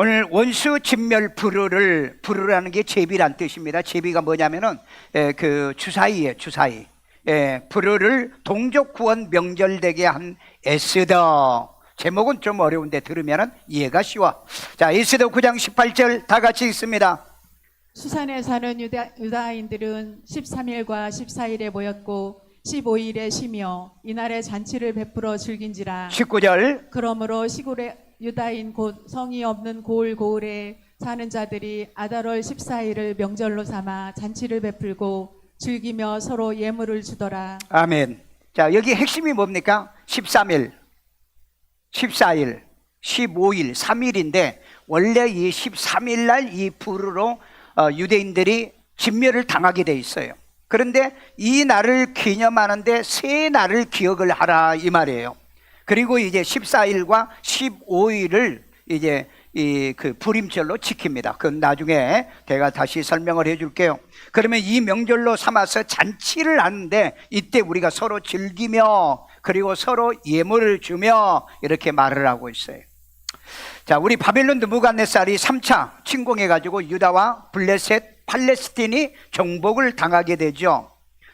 오늘 원수 진멸 부르라는 게 제비란 뜻입니다. 제비가 뭐냐면은 그 주사위예요, 주사위. 부르를 동족 구원 명절되게 한 에스더. 제목은 좀 어려운데 들으면은 이해가 쉬워. 자, 에스더 9장 18절 다 같이 읽습니다. 수산에 사는 유다인들은 13일과 14일에 모였고 15일에 쉬며 이날에 잔치를 베풀어 즐긴지라. 19절. 그러므로 시골의 유다인 곧 성이 없는 고을에 사는 자들이 아달월 14일을 명절로 삼아 잔치를 베풀고 즐기며 서로 예물을 주더라. 아멘. 자, 여기 핵심이 뭡니까? 13일, 14일, 15일, 3일인데 원래 이 13일 날 이 불으로 유대인들이 진멸을 당하게 돼 있어요. 그런데 이 날을 기념하는데 세 날을 기억을 하라 이 말이에요. 그리고 이제 14일과 15일을 이제 그 불임절로 지킵니다. 그건 나중에 제가 다시 설명을 해줄게요. 그러면 이 명절로 삼아서 잔치를 하는데 이때 우리가 서로 즐기며 그리고 서로 예물을 주며 이렇게 말을 하고 있어요. 자, 우리 바벨론 느부갓네살이 3차 침공해가지고 유다와 블레셋, 팔레스틴이 정복을 당하게 되죠.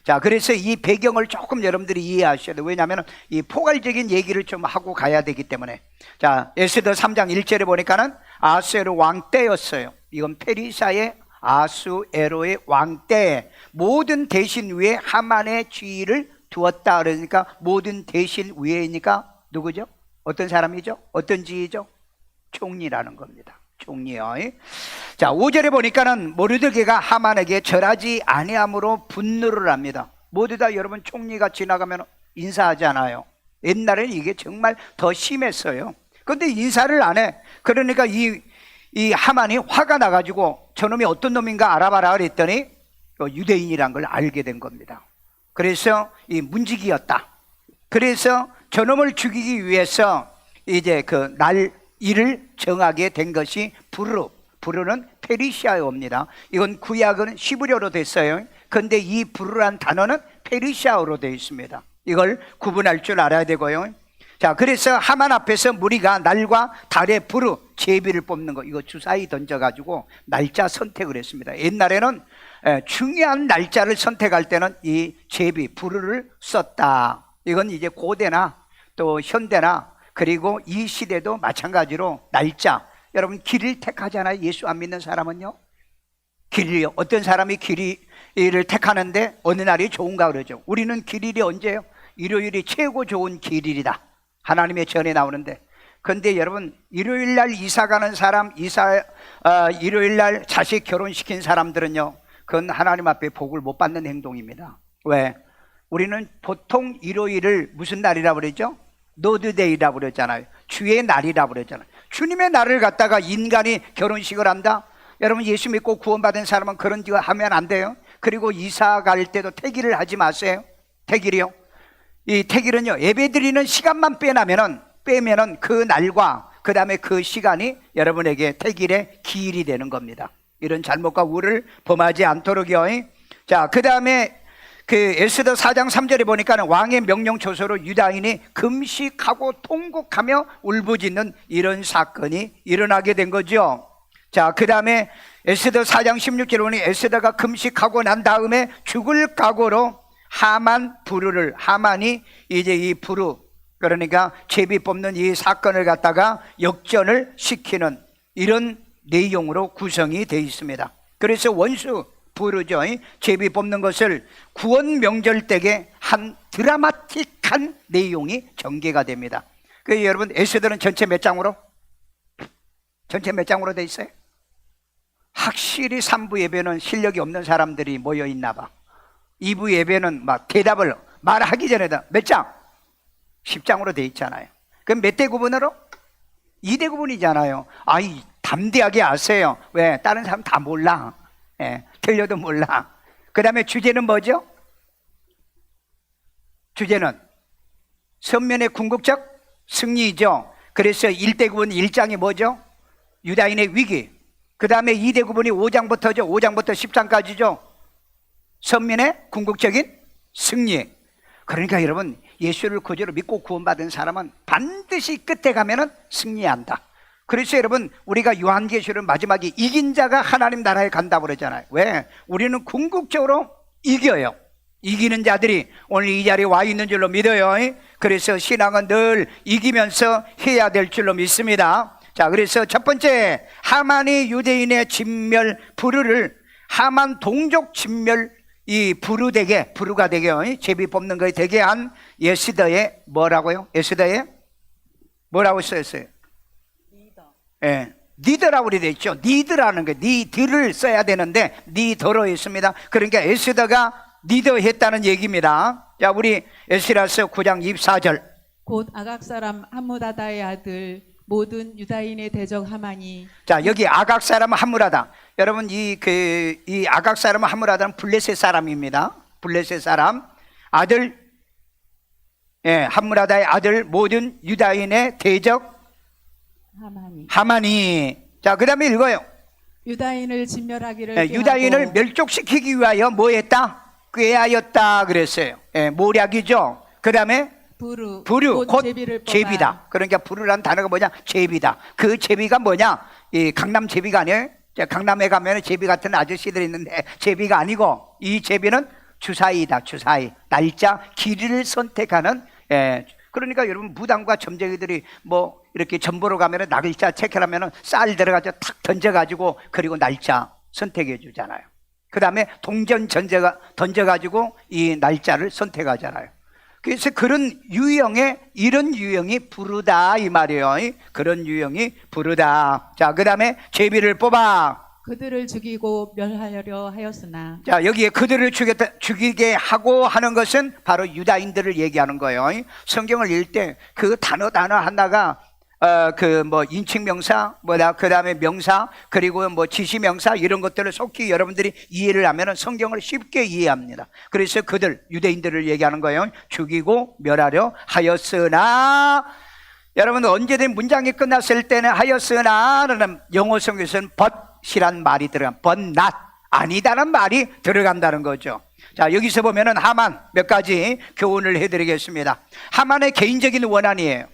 자, 그래서 이 배경을 조금 여러분들이 이해하셔야 돼요. 왜냐하면 이 포괄적인 얘기를 좀 하고 가야 되기 때문에. 자, 에스더 3장 1절에 보니까는 아수에로 왕 때였어요. 이건 페르시아의 아수에로의 왕 때 모든 대신 위에 하만의 지위를 두었다. 그러니까 모든 대신 위에니까 누구죠? 어떤 사람이죠? 어떤 지위죠? 총리라는 겁니다. 총리요. 자, 5절에 보니까는 모르드게가 하만에게 절하지 아니함으로 분노를 합니다. 모두 다 여러분 총리가 지나가면 인사하지 않아요. 옛날에는 이게 정말 더 심했어요. 그런데 인사를 안 해. 그러니까 이 하만이 화가 나가지고 저놈이 어떤 놈인가 알아봐라 그랬더니 유대인이란 걸 알게 된 겁니다. 그래서 이 문지기였다. 그래서 저놈을 죽이기 위해서 이제 그 일을 정하게 된 것이 부르는 페르시아어입니다. 이건 구약은 히브리어로 됐어요. 그런데 이 부르란 단어는 페르시아어로 되어 있습니다. 이걸 구분할 줄 알아야 되고요. 자, 그래서 하만 앞에서 무리가 날과 달의 부르 제비를 뽑는 거, 이거 주사위 던져가지고 날짜 선택을 했습니다. 옛날에는 중요한 날짜를 선택할 때는 이 제비 부르를 썼다. 이건 이제 고대나 또 현대나 그리고 이 시대도 마찬가지로 날짜, 여러분 길을 택하잖아요. 예수 안 믿는 사람은요, 길이요. 어떤 사람이 길이를 택하는데 어느 날이 좋은가 그러죠. 우리는 길일이 언제예요? 일요일이 최고 좋은 길일이다, 하나님의 전에 나오는데. 그런데 여러분 일요일 날 이사 가는 사람, 일요일 날 자식 결혼시킨 사람들은요, 그건 하나님 앞에 복을 못 받는 행동입니다. 왜? 우리는 보통 일요일을 무슨 날이라고 그러죠? 노드데이라고 그랬잖아요. 주의 날이라고 그랬잖아요. 주님의 날을 갖다가 인간이 결혼식을 한다? 여러분 예수 믿고 구원받은 사람은 그런 거 하면 안 돼요. 그리고 이사 갈 때도 택일을 하지 마세요. 택일이요. 이 택일은요, 예배드리는 시간만 빼면은 그 날과 그 다음에 그 시간이 여러분에게 택일의 기일이 되는 겁니다. 이런 잘못과 우를 범하지 않도록요. 자, 그 다음에 그 에스더 4장 3절에 보니까는 왕의 명령 조서로 유다인이 금식하고 통곡하며 울부짖는 이런 사건이 일어나게 된 거죠. 자, 그 다음에 에스더 4장 16절에 보니 에스더가 금식하고 난 다음에 죽을 각오로 하만이 이제 이 부르, 그러니까 제비 뽑는 이 사건을 갖다가 역전을 시키는 이런 내용으로 구성이 되어 있습니다. 그래서 원수 부르죠. 제비 뽑는 것을 구원 명절 때에 한 드라마틱한 내용이 전개가 됩니다. 그래서 여러분 에스더는 전체 몇 장으로 돼 있어요? 확실히 3부 예배는 실력이 없는 사람들이 모여 있나 봐. 2부 예배는 막 대답을 말하기 전에 몇 장? 10장으로 돼 있잖아요. 그럼 몇 대 구분으로? 2대 구분이잖아요. 아이, 담대하게 아세요. 왜? 다른 사람 다 몰라. 틀려도 몰라. 그 다음에 주제는 뭐죠? 주제는 선면의 궁극적 승리죠. 그래서 1대 구분 1장이 뭐죠? 유다인의 위기. 그 다음에 2대 구분이 5장부터죠. 5장부터 10장까지죠. 선면의 궁극적인 승리. 그러니까 여러분 예수를 구주로 믿고 구원받은 사람은 반드시 끝에 가면은 승리한다. 그래서 여러분 우리가 요한계시록 마지막에 이긴 자가 하나님 나라에 간다고 그러잖아요. 왜? 우리는 궁극적으로 이겨요. 이기는 자들이 오늘 이 자리에 와 있는 줄로 믿어요. 그래서 신앙은 늘 이기면서 해야 될 줄로 믿습니다. 자, 그래서 첫 번째, 하만이 유대인의 진멸 부르를 하만 동족 진멸 이 부르가 되게 제비 뽑는 거에 되게 한 에스더의 뭐라고요? 에스더의 뭐라고 써있어요? 예, 니드라고 되어 있죠. 니드라는 게 니드를 써야 되는데 니더로 있습니다. 그러니까 에스더가 니더했다는 얘기입니다. 자, 우리 에스라서 9장 24절. 곧 아각 사람 함무다다의 아들 모든 유다인의 대적 하만이. 자, 여기 아각 사람 함무라다. 여러분 이 아각 사람 함무라다는 블레셋 사람입니다. 블레셋 사람 아들, 예, 함무라다의 아들 모든 유다인의 대적 하만이. 자, 그 다음에 읽어요. 유다인을 진멸하기를 예, 유다인을 멸족시키기 위하여 뭐 했다? 꾀하였다 그랬어요. 예, 모략이죠. 그 다음에 부르 곧 제비다. 그러니까 부르라는 단어가 뭐냐? 제비다. 그 제비가 뭐냐? 이 강남 제비가 아니에요. 강남에 가면 제비 같은 아저씨들이 있는데 제비가 아니고 이 제비는 주사위다. 주사위. 날짜 길이를 선택하는. 예, 그러니까 여러분 무당과 점쟁이들이 뭐 이렇게 점보러 가면은 날짜 체크하면은 쌀 들어가서 탁 던져가지고 그리고 날짜 선택해 주잖아요. 그 다음에 동전 던져가지고 이 날짜를 선택하잖아요. 그래서 그런 유형의 이런 유형이 부르다 이 말이에요. 그런 유형이 부르다. 자, 그 다음에 제비를 뽑아 그들을 죽이고 멸하려 하였으나. 자, 여기에 그들을 죽이게 하고 하는 것은 바로 유다인들을 얘기하는 거예요. 성경을 읽을 때 그 단어 하나가 그 뭐 인칭명사 그 다음에 명사 그리고 뭐 지시명사 이런 것들을 속히 여러분들이 이해를 하면은 성경을 쉽게 이해합니다. 그래서 그들 유대인들을 얘기하는 거예요. 죽이고 멸하려 하였으나. 여러분 언제든 문장이 끝났을 때는 하였으나라는 영어 성경에서는 but이란 말이 들어간 but not 아니다는 말이 들어간다는 거죠. 자, 여기서 보면은 하만 몇 가지 교훈을 해드리겠습니다. 하만의 개인적인 원한이에요.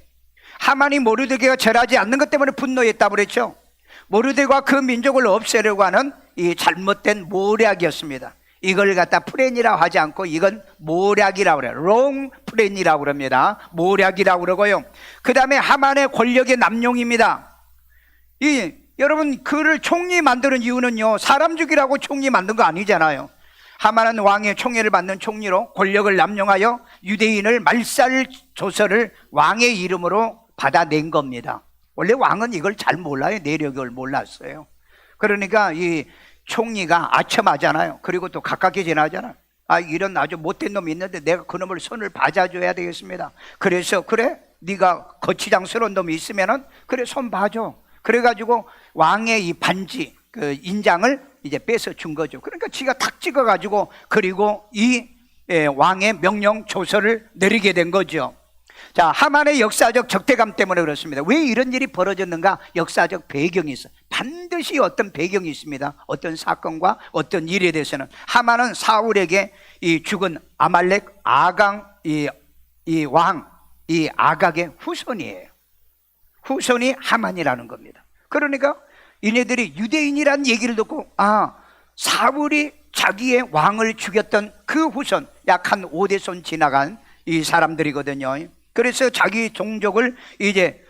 하만이 모르드게가 절하지 않는 것 때문에 분노했다고 그랬죠. 모르드게가 그 민족을 없애려고 하는 이 잘못된 모략이었습니다. 이걸 갖다 플랜이라고 하지 않고 이건 모략이라고 그래요. 롱 플랜이라고 그럽니다. 모략이라고 그러고요. 그 다음에 하만의 권력의 남용입니다. 여러분 그를 총리 만드는 이유는요, 사람 죽이라고 총리 만든 거 아니잖아요. 하만은 왕의 총애를 받는 총리로 권력을 남용하여 유대인을 말살 조서를 왕의 이름으로 받아낸 겁니다. 원래 왕은 이걸 잘 몰라요. 내력을 몰랐어요. 그러니까 이 총리가 아첨하잖아요. 그리고 또 가깝게 지나잖아요. 아, 이런 아주 못된 놈이 있는데 내가 그 놈을 손을 봐줘야 되겠습니다. 그래서 그래? 네가 거치장스러운 놈이 있으면은 그래 손 봐줘. 그래가지고 왕의 이 반지 그 인장을 이제 뺏어 준 거죠. 그러니까 지가 탁 찍어가지고 그리고 이 왕의 명령 조서를 내리게 된 거죠. 자, 하만의 역사적 적대감 때문에 그렇습니다. 왜 이런 일이 벌어졌는가? 역사적 배경이 있어요. 반드시 어떤 배경이 있습니다. 어떤 사건과 어떤 일에 대해서는. 하만은 사울에게 이 죽은 아말렉 아강 이 왕 이 아각의 후손이에요. 후손이 하만이라는 겁니다. 그러니까 이네들이 유대인이라는 얘기를 듣고 아, 사울이 자기의 왕을 죽였던 그 후손, 약 한 5대손 지나간 이 사람들이거든요. 그래서 자기 종족을 이제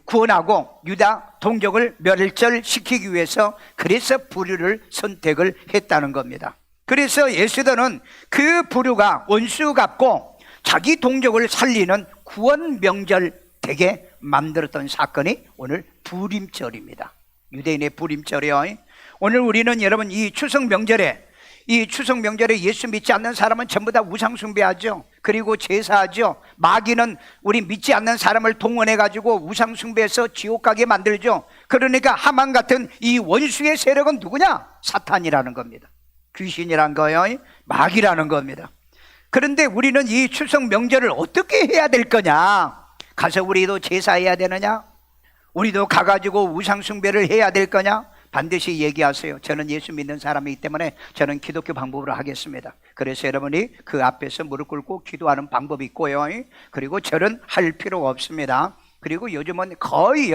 구원하고 유다 동족을 멸절시키기 위해서 그래서 부류를 선택을 했다는 겁니다. 그래서 에스더는 그 부류가 원수 같고 자기 동족을 살리는 구원 명절 되게 만들었던 사건이 오늘 부림절입니다. 유대인의 부림절이요. 오늘 우리는 여러분 이 추석 명절에 예수 믿지 않는 사람은 전부 다 우상 숭배하죠. 그리고 제사하죠. 마귀는 우리 믿지 않는 사람을 동원해 가지고 우상 숭배해서 지옥 가게 만들죠. 그러니까 하만 같은 이 원수의 세력은 누구냐? 사탄이라는 겁니다. 귀신이란 거예요. 마귀라는 겁니다. 그런데 우리는 이 추석 명절을 어떻게 해야 될 거냐? 가서 우리도 제사해야 되느냐? 우리도 가가지고 우상 숭배를 해야 될 거냐? 반드시 얘기하세요. 저는 예수 믿는 사람이기 때문에 저는 기독교 방법으로 하겠습니다. 그래서 여러분이 그 앞에서 무릎 꿇고 기도하는 방법이 있고요. 그리고 절은 할 필요가 없습니다. 그리고 요즘은 거의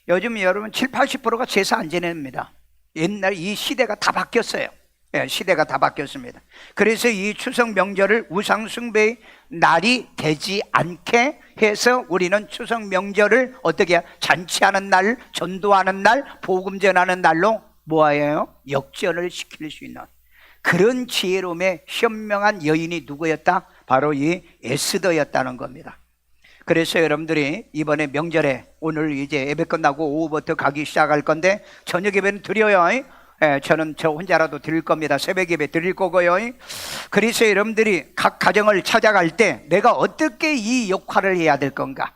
요즘 여러분 7, 80%가 제사 안 지냅니다. 옛날 이 시대가 다 바뀌었어요. 예, 시대가 다 바뀌었습니다. 그래서 이 추석 명절을 우상 숭배의 날이 되지 않게 해서 우리는 추석 명절을 어떻게 해요? 잔치하는 날, 전도하는 날, 복음 전하는 날로 뭐예요? 역전을 시킬 수 있는 그런 지혜로움의 현명한 여인이 누구였다? 바로 이 에스더였다는 겁니다. 그래서 여러분들이 이번에 명절에 오늘 이제 예배 끝나고 오후부터 가기 시작할 건데 저녁 예배는 드려요. 예, 저는 저 혼자라도 드릴 겁니다. 새벽 예배 드릴 거고요. 그래서 여러분들이 각 가정을 찾아갈 때 내가 어떻게 이 역할을 해야 될 건가?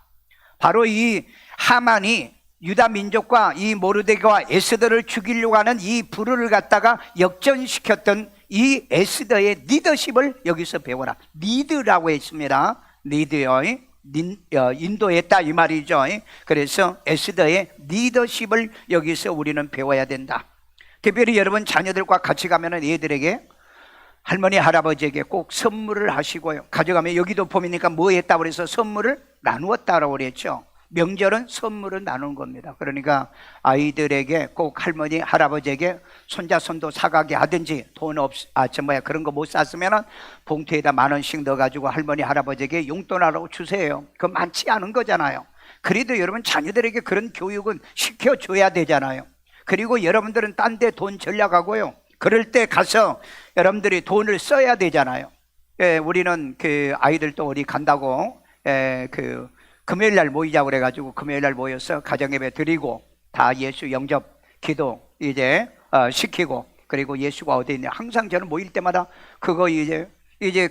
바로 이 하만이 유다 민족과 이 모르드게와 에스더를 죽이려고 하는 이 불을 갖다가 역전시켰던 이 에스더의 리더십을 여기서 배워라. 리드라고 했습니다. 리드요. 인도했다 이 말이죠. 그래서 에스더의 리더십을 여기서 우리는 배워야 된다. 특별히 여러분 자녀들과 같이 가면은 얘들에게 할머니 할아버지에게 꼭 선물을 하시고요. 가져가면 여기도 보니까 뭐 했다고 그래서 선물을 나누었다라고 그랬죠. 명절은 선물을 나누는 겁니다. 그러니까 아이들에게 꼭 할머니 할아버지에게 손자 손도 사가게 하든지 그런 거 못 샀으면은 봉투에다 10,000원씩 넣어가지고 할머니 할아버지에게 용돈하라고 주세요. 그거 많지 않은 거잖아요. 그래도 여러분 자녀들에게 그런 교육은 시켜줘야 되잖아요. 그리고 여러분들은 딴 데 돈 전략하고요. 그럴 때 가서 여러분들이 돈을 써야 되잖아요. 예, 우리는 그 아이들도 어디 간다고 금요일 날 모이자고 그래가지고 금요일 날 모여서 가정예배 드리고 다 예수 영접 기도 이제 시키고 그리고 예수가 어디 있냐 항상 저는 모일 때마다 그거 이제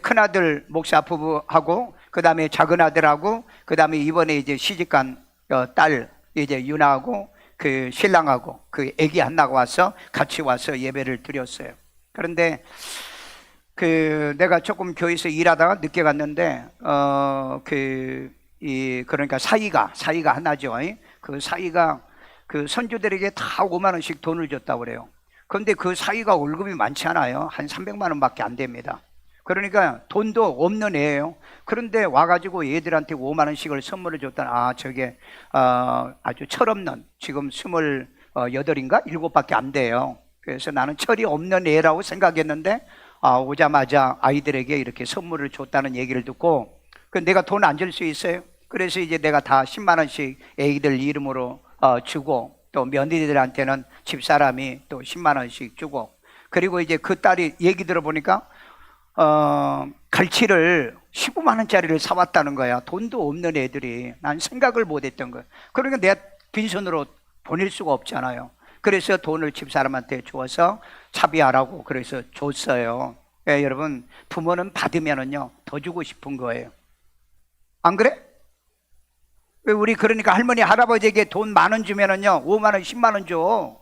큰아들 목사 부부하고 그 다음에 작은아들하고 그 다음에 이번에 이제 시집간 딸 이제 유나하고 그 신랑하고 그 애기 한나가 와서 같이 와서 예배를 드렸어요. 그런데 내가 조금 교회에서 일하다가 늦게 갔는데 그러니까 사이가 하나죠. 그 사이가 그 선주들에게 다 5만 원씩 돈을 줬다고 그래요. 그런데 그 사이가 월급이 많지 않아요. 한 300만 원밖에 안 됩니다. 그러니까 돈도 없는 애예요. 그런데 와가지고 얘들한테 5만 원씩을 선물을 줬다. 저게 아주 철없는 지금 28인가 7밖에 안 돼요. 그래서 나는 철이 없는 애라고 생각했는데 오자마자 아이들에게 이렇게 선물을 줬다는 얘기를 듣고 내가 돈 안 줄 수 있어요? 그래서 이제 내가 다 10만 원씩 애기들 이름으로 주고 또 며느리들한테는 집사람이 또 10만 원씩 주고 그리고 이제 그 딸이 얘기 들어보니까 갈치를 15만 원짜리를 사왔다는 거야. 돈도 없는 애들이. 난 생각을 못했던 거야. 그러니까 내가 빈손으로 보낼 수가 없잖아요. 그래서 돈을 집사람한테 주어서 차비하라고 그래서 줬어요. 예, 여러분 부모는 받으면은요 더 주고 싶은 거예요. 안 그래? 우리 그러니까 할머니 할아버지에게 돈 10,000원 주면은요 5만 원 10만 원 줘.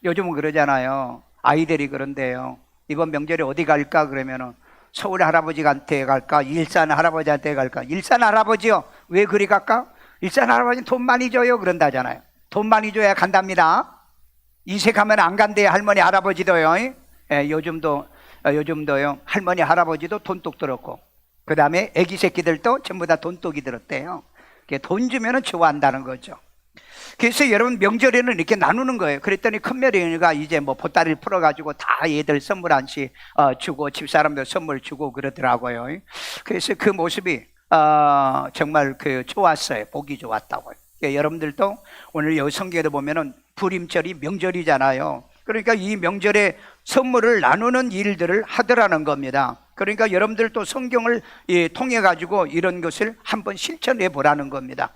요즘은 그러잖아요. 아이들이 그런데요. 이번 명절에 어디 갈까 그러면은 서울 할아버지한테 갈까? 일산 할아버지한테 갈까? 일산 할아버지요. 왜 그리 갈까? 일산 할아버지는 돈 많이 줘요. 그런다잖아요. 돈 많이 줘야 간답니다. 이색하면 안 간대요. 할머니 할아버지도요. 예, 요즘도요. 할머니 할아버지도 돈독 들었고 그 다음에 애기 새끼들도 전부 다 돈독이 들었대요. 돈 주면은 좋아한다는 거죠. 그래서 여러분 명절에는 이렇게 나누는 거예요. 그랬더니 큰며느리가 이제 뭐 보따리를 풀어가지고 다 얘들 선물 한씩 주고 집사람들 선물 주고 그러더라고요. 그래서 그 모습이 정말 좋았어요. 보기 좋았다고요. 여러분들도 오늘 여기 성경에 보면은 불임절이 명절이잖아요. 그러니까 이 명절에 선물을 나누는 일들을 하더라는 겁니다. 그러니까 여러분들도 성경을 통해 가지고 이런 것을 한번 실천해 보라는 겁니다.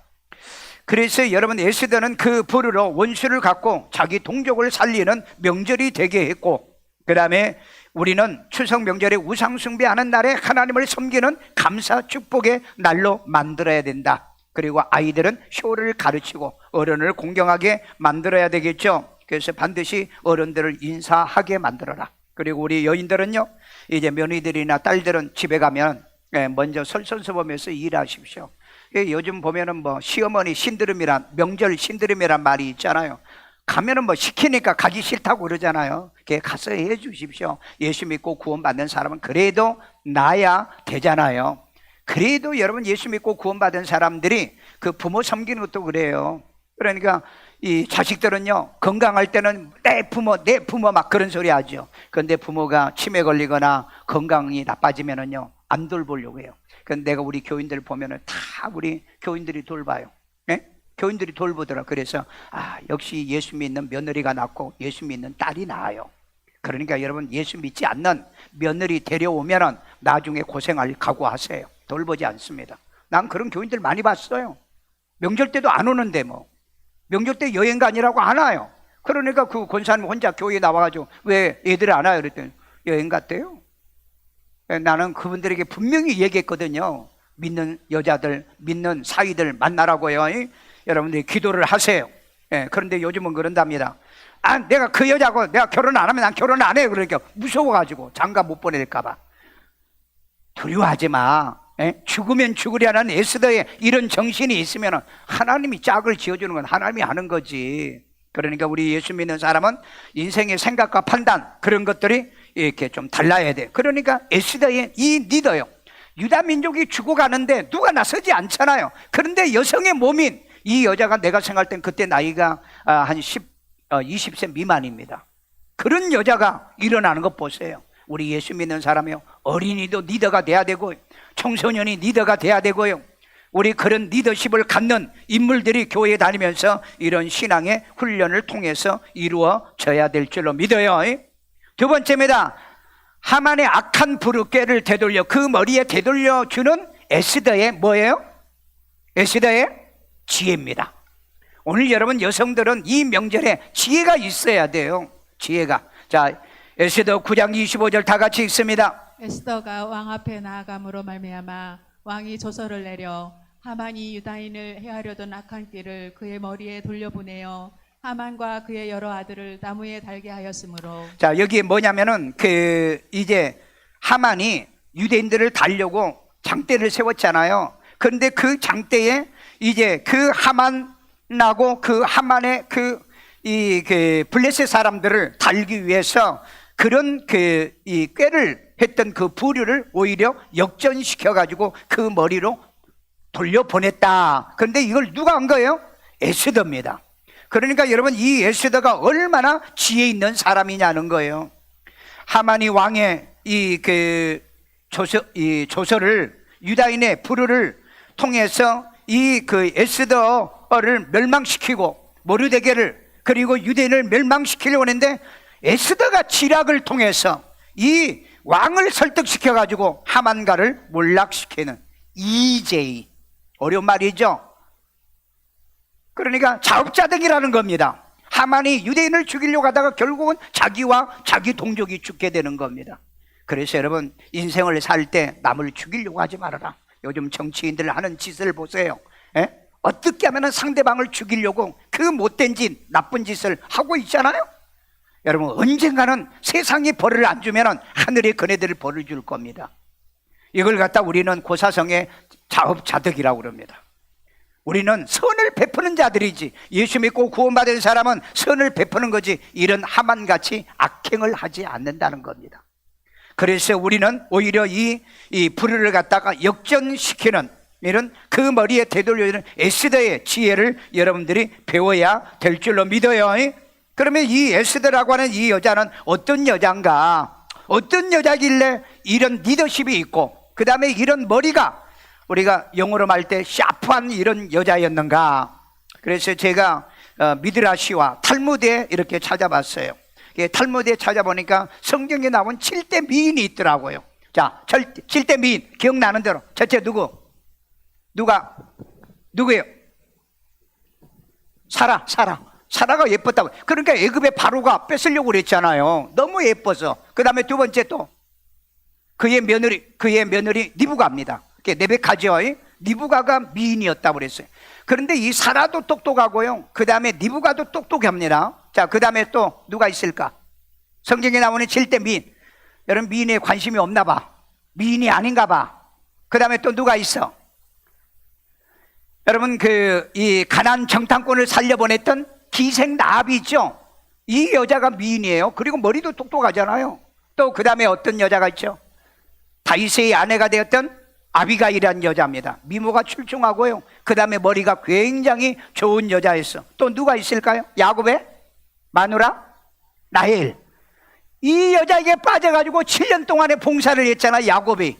그래서 여러분 에스더는 그 불으로 원수를 갚고 자기 동족을 살리는 명절이 되게 했고 그 다음에 우리는 추석 명절에 우상 숭배하는 날에 하나님을 섬기는 감사 축복의 날로 만들어야 된다. 그리고 아이들은 효를 가르치고 어른을 공경하게 만들어야 되겠죠. 그래서 반드시 어른들을 인사하게 만들어라. 그리고 우리 여인들은요 이제 며느리들이나 딸들은 집에 가면 먼저 설선서보면서 일하십시오. 요즘 보면은 뭐 시어머니 신드롬이란 명절 신드롬이란 말이 있잖아요. 가면은 뭐 시키니까 가기 싫다고 그러잖아요. 가서 해 주십시오. 예수 믿고 구원받는 사람은 그래도 나야 되잖아요. 그래도 여러분 예수 믿고 구원받은 사람들이 그 부모 섬기는 것도 그래요. 그러니까 이 자식들은요, 건강할 때는 내 부모 막 그런 소리 하죠. 그런데 부모가 치매 걸리거나 건강이 나빠지면은요, 안 돌보려고 해요. 그런데 내가 우리 교인들 보면은 다 우리 교인들이 돌봐요. 예? 교인들이 돌보더라. 그래서 역시 예수 믿는 며느리가 낫고 예수 믿는 딸이 나아요. 그러니까 여러분, 예수 믿지 않는 며느리 데려오면은 나중에 고생할 각오하세요. 돌보지 않습니다. 난 그런 교인들 많이 봤어요. 명절 때도 안 오는데 뭐. 명절 때 여행 가니라고 안 와요. 그러니까 그 권사님 혼자 교회에 나와가지고 왜 애들 안 와요? 그랬더니 여행 갔대요. 나는 그분들에게 분명히 얘기했거든요. 믿는 여자들, 믿는 사위들 만나라고요. 여러분들이 기도를 하세요. 그런데 요즘은 그런답니다. 내가 그 여자하고 내가 결혼 안 하면 난 결혼 안 해요. 그러니까 무서워가지고 장가 못 보낼까봐. 두려워하지 마. 죽으면 죽으려는 에스더의 이런 정신이 있으면 하나님이 짝을 지어주는 건 하나님이 하는 거지. 그러니까 우리 예수 믿는 사람은 인생의 생각과 판단, 그런 것들이 이렇게 좀 달라야 돼. 그러니까 에스더의 이 리더요, 유다 민족이 죽어가는데 누가 나서지 않잖아요. 그런데 여성의 몸인 이 여자가 내가 생각할 땐 그때 나이가 한 20세 미만입니다. 그런 여자가 일어나는 것 보세요. 우리 예수 믿는 사람이요, 어린이도 리더가 돼야 되고 청소년이 리더가 돼야 되고요, 우리 그런 리더십을 갖는 인물들이 교회에 다니면서 이런 신앙의 훈련을 통해서 이루어져야 될 줄로 믿어요. 두 번째입니다. 하만의 악한 부르께를 되돌려 그 머리에 되돌려주는 에스더의 뭐예요? 에스더의 지혜입니다. 오늘 여러분 여성들은 이 명절에 지혜가 있어야 돼요. 지혜가. 자, 에스더 9장 25절 다 같이 읽습니다. 에스더가 왕 앞에 나아감으로 말미암아 왕이 조서를 내려 하만이 유다인을 해하려던 악한 길을 그의 머리에 돌려보내어 하만과 그의 여러 아들을 나무에 달게 하였으므로. 자, 여기 뭐냐면은 이제 하만이 유대인들을 달려고 장대를 세웠잖아요. 그런데 그 장대에 이제 그 하만하고 그 하만의 그 블레셋 사람들을 달기 위해서 그런 이 꾀를 했던 그 부류를 오히려 역전시켜 가지고 그 머리로 돌려보냈다. 그런데 이걸 누가 한 거예요? 에스더입니다. 그러니까 여러분, 이 에스더가 얼마나 지혜 있는 사람이냐는 거예요. 하만이 왕의 이 조서를, 유다인의 부류를 통해서 이 에스더를 멸망시키고 모르드게를, 그리고 유대인을 멸망시키려고 했는데 에스더가 지략을 통해서 이 왕을 설득시켜 가지고 하만가를 몰락시키는 EJ, 어려운 말이죠. 그러니까 자업자득이라는 겁니다. 하만이 유대인을 죽이려고 하다가 결국은 자기와 자기 동족이 죽게 되는 겁니다. 그래서 여러분, 인생을 살 때 남을 죽이려고 하지 말아라. 요즘 정치인들 하는 짓을 보세요. 어떻게 하면 상대방을 죽이려고 그 못된 짓, 나쁜 짓을 하고 있잖아요. 여러분, 언젠가는 세상이 벌을 안 주면 하늘이 그네들을 벌을 줄 겁니다. 이걸 갖다 우리는 고사성의 자업자득이라고 그럽니다. 우리는 선을 베푸는 자들이지, 예수 믿고 구원받은 사람은 선을 베푸는 거지 이런 하만같이 악행을 하지 않는다는 겁니다. 그래서 우리는 오히려 이 불의를 갖다가 역전시키는 이런 그 머리에 되돌려주는 에스더의 지혜를 여러분들이 배워야 될 줄로 믿어요. 그러면 이 에스더라고 하는 이 여자는 어떤 여자인가? 어떤 여자길래 이런 리더십이 있고 그 다음에 이런 머리가, 우리가 영어로 말 때 샤프한 이런 여자였는가? 그래서 제가 미드라시와 탈무드에 이렇게 찾아봤어요. 탈무드에 찾아보니까 성경에 나온 7대 미인이 있더라고요. 자, 7대 미인 기억나는 대로 첫째 누구예요? 사라가 예뻤다고. 그러니까 애굽의 바로가 뺏으려고 그랬잖아요. 너무 예뻐서. 그 다음에 두 번째 또 그의 며느리 리브가입니다. 레베카죠. 리브가가 미인이었다고 그랬어요. 그런데 이 사라도 똑똑하고요, 그 다음에 리브가도 똑똑합니다. 자, 그 다음에 또 누가 있을까? 성경에 나오는 7대 미인. 여러분, 미인에 관심이 없나 봐. 미인이 아닌가 봐. 그 다음에 또 누가 있어? 여러분, 이 가나안 정탐꾼을 살려보냈던 기생 라합이 있죠. 이 여자가 미인이에요. 그리고 머리도 똑똑하잖아요. 또 그 다음에 어떤 여자가 있죠? 다윗의 아내가 되었던 아비가일이라는 여자입니다. 미모가 출중하고요. 그 다음에 머리가 굉장히 좋은 여자였어. 또 누가 있을까요? 야곱의 마누라 라헬. 이 여자에게 빠져가지고 7년 동안의 봉사를 했잖아, 야곱이.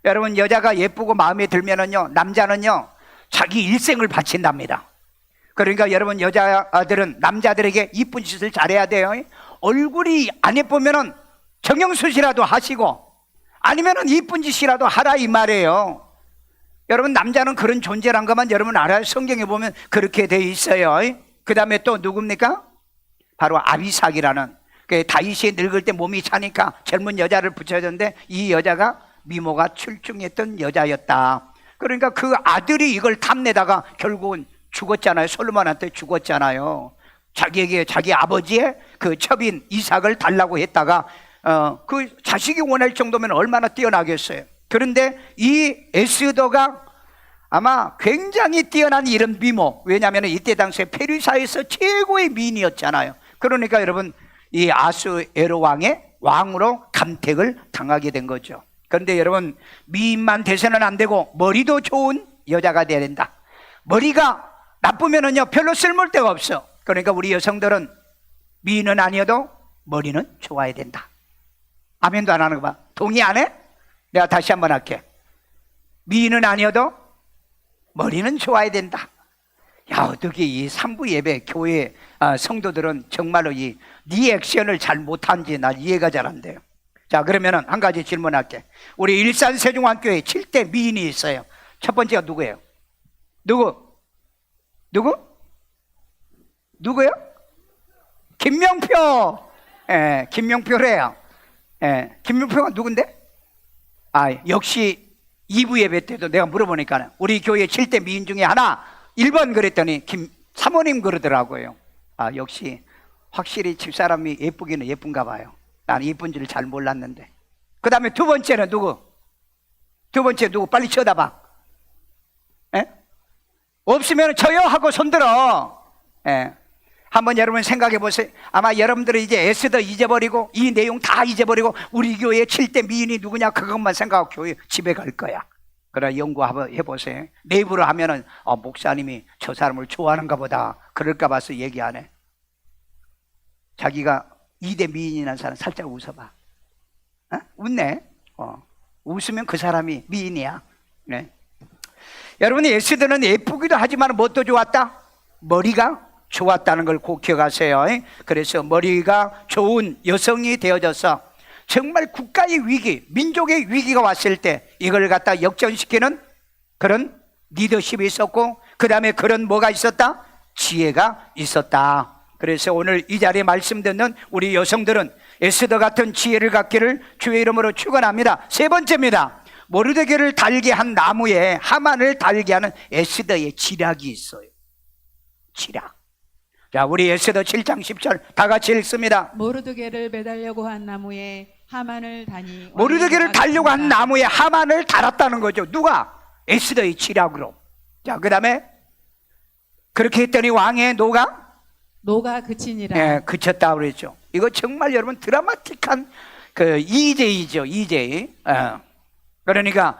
여러분, 여자가 예쁘고 마음에 들면은요, 남자는요 자기 일생을 바친답니다. 그러니까 여러분, 여자들은 남자들에게 이쁜 짓을 잘해야 돼요. 얼굴이 안 예쁘면은 정형수시라도 하시고, 아니면은 이쁜 짓이라도 하라, 이 말이에요. 여러분, 남자는 그런 존재란 것만 여러분 알아요. 성경에 보면 그렇게 돼 있어요. 그 다음에 또 누굽니까? 바로 아비삭이라는, 다윗이 늙을 때 몸이 차니까 젊은 여자를 붙여줬는데, 이 여자가 미모가 출중했던 여자였다. 그러니까 그 아들이 이걸 탐내다가 결국은 죽었잖아요. 솔로몬한테 죽었잖아요. 자기에게 자기 아버지의 그 첩인 이삭을 달라고 했다가 그 자식이 원할 정도면 얼마나 뛰어나겠어요. 그런데 이 에스더가 아마 굉장히 뛰어난 이런 미모, 왜냐하면 이때 당시에 페르시아에서 최고의 미인이었잖아요. 그러니까 여러분, 이 아수에로 왕의 왕으로 감택을 당하게 된 거죠. 그런데 여러분, 미인만 돼서는 안 되고 머리도 좋은 여자가 돼야 된다. 머리가 나쁘면은요 별로 쓸모를 데가 없어. 그러니까 우리 여성들은 미인은 아니어도 머리는 좋아야 된다. 아멘도 안 하는 거 봐. 동의 안 해? 내가 다시 한번 할게. 미인은 아니어도 머리는 좋아야 된다. 야, 어떻게 이 3부 예배 교회 성도들은 정말로 이 리액션을 잘 못한지 난 이해가 잘 안 돼요. 자, 그러면은 한 가지 질문할게. 우리 일산 세종왕교회 7대 미인이 있어요. 첫 번째가 누구예요? 누구요? 김명표. 김명표래요. 김명표가 누군데? 역시 2부 예배 때도 내가 물어보니까 우리 교회 7대 미인 중에 하나 1번 그랬더니 사모님 그러더라고요. 역시 확실히 집사람이 예쁘기는 예쁜가 봐요. 난 예쁜 줄 잘 몰랐는데. 그 다음에 두 번째는 누구? 빨리 쳐다봐. 없으면 저요 하고 손들어. 한번 여러분 생각해 보세요. 아마 여러분들은 이제 에스더 잊어버리고 이 내용 다 잊어버리고 우리 교회 7대 미인이 누구냐 그것만 생각하고 교회 집에 갈 거야. 그러나 연구해 보세요. 내부로 하면은 목사님이 저 사람을 좋아하는가 보다 그럴까 봐서 얘기 안 해. 자기가 2대 미인이라는 사람 살짝 웃어봐. 웃네. 웃으면 그 사람이 미인이야. 네. 여러분이 에스더는 예쁘기도 하지만 뭣도 좋았다? 머리가 좋았다는 걸 꼭 기억하세요. 그래서 머리가 좋은 여성이 되어져서 정말 국가의 위기, 민족의 위기가 왔을 때 이걸 갖다 역전시키는 그런 리더십이 있었고, 그 다음에 그런 뭐가 있었다? 지혜가 있었다. 그래서 오늘 이 자리에 말씀 듣는 우리 여성들은 에스더 같은 지혜를 갖기를 주의 이름으로 축원합니다. 세 번째입니다. 모르드게를 달게 한 나무에 하만을 달게 하는 에스더의 지략이 있어요. 지략. 자, 우리 에스더 7장 10절 다 같이 읽습니다. 모르드게를 매달려고 한 나무에 하만을 다니. 모르드게를 달려고 한 나무에 하만을 달았다는 거죠. 누가? 에스더의 지략으로. 자, 그 다음에 그렇게 했더니 왕의 노가 그치니라. 그쳤다 그랬죠. 이거 정말 여러분 드라마틱한 그 이재이죠. 이재이. 그러니까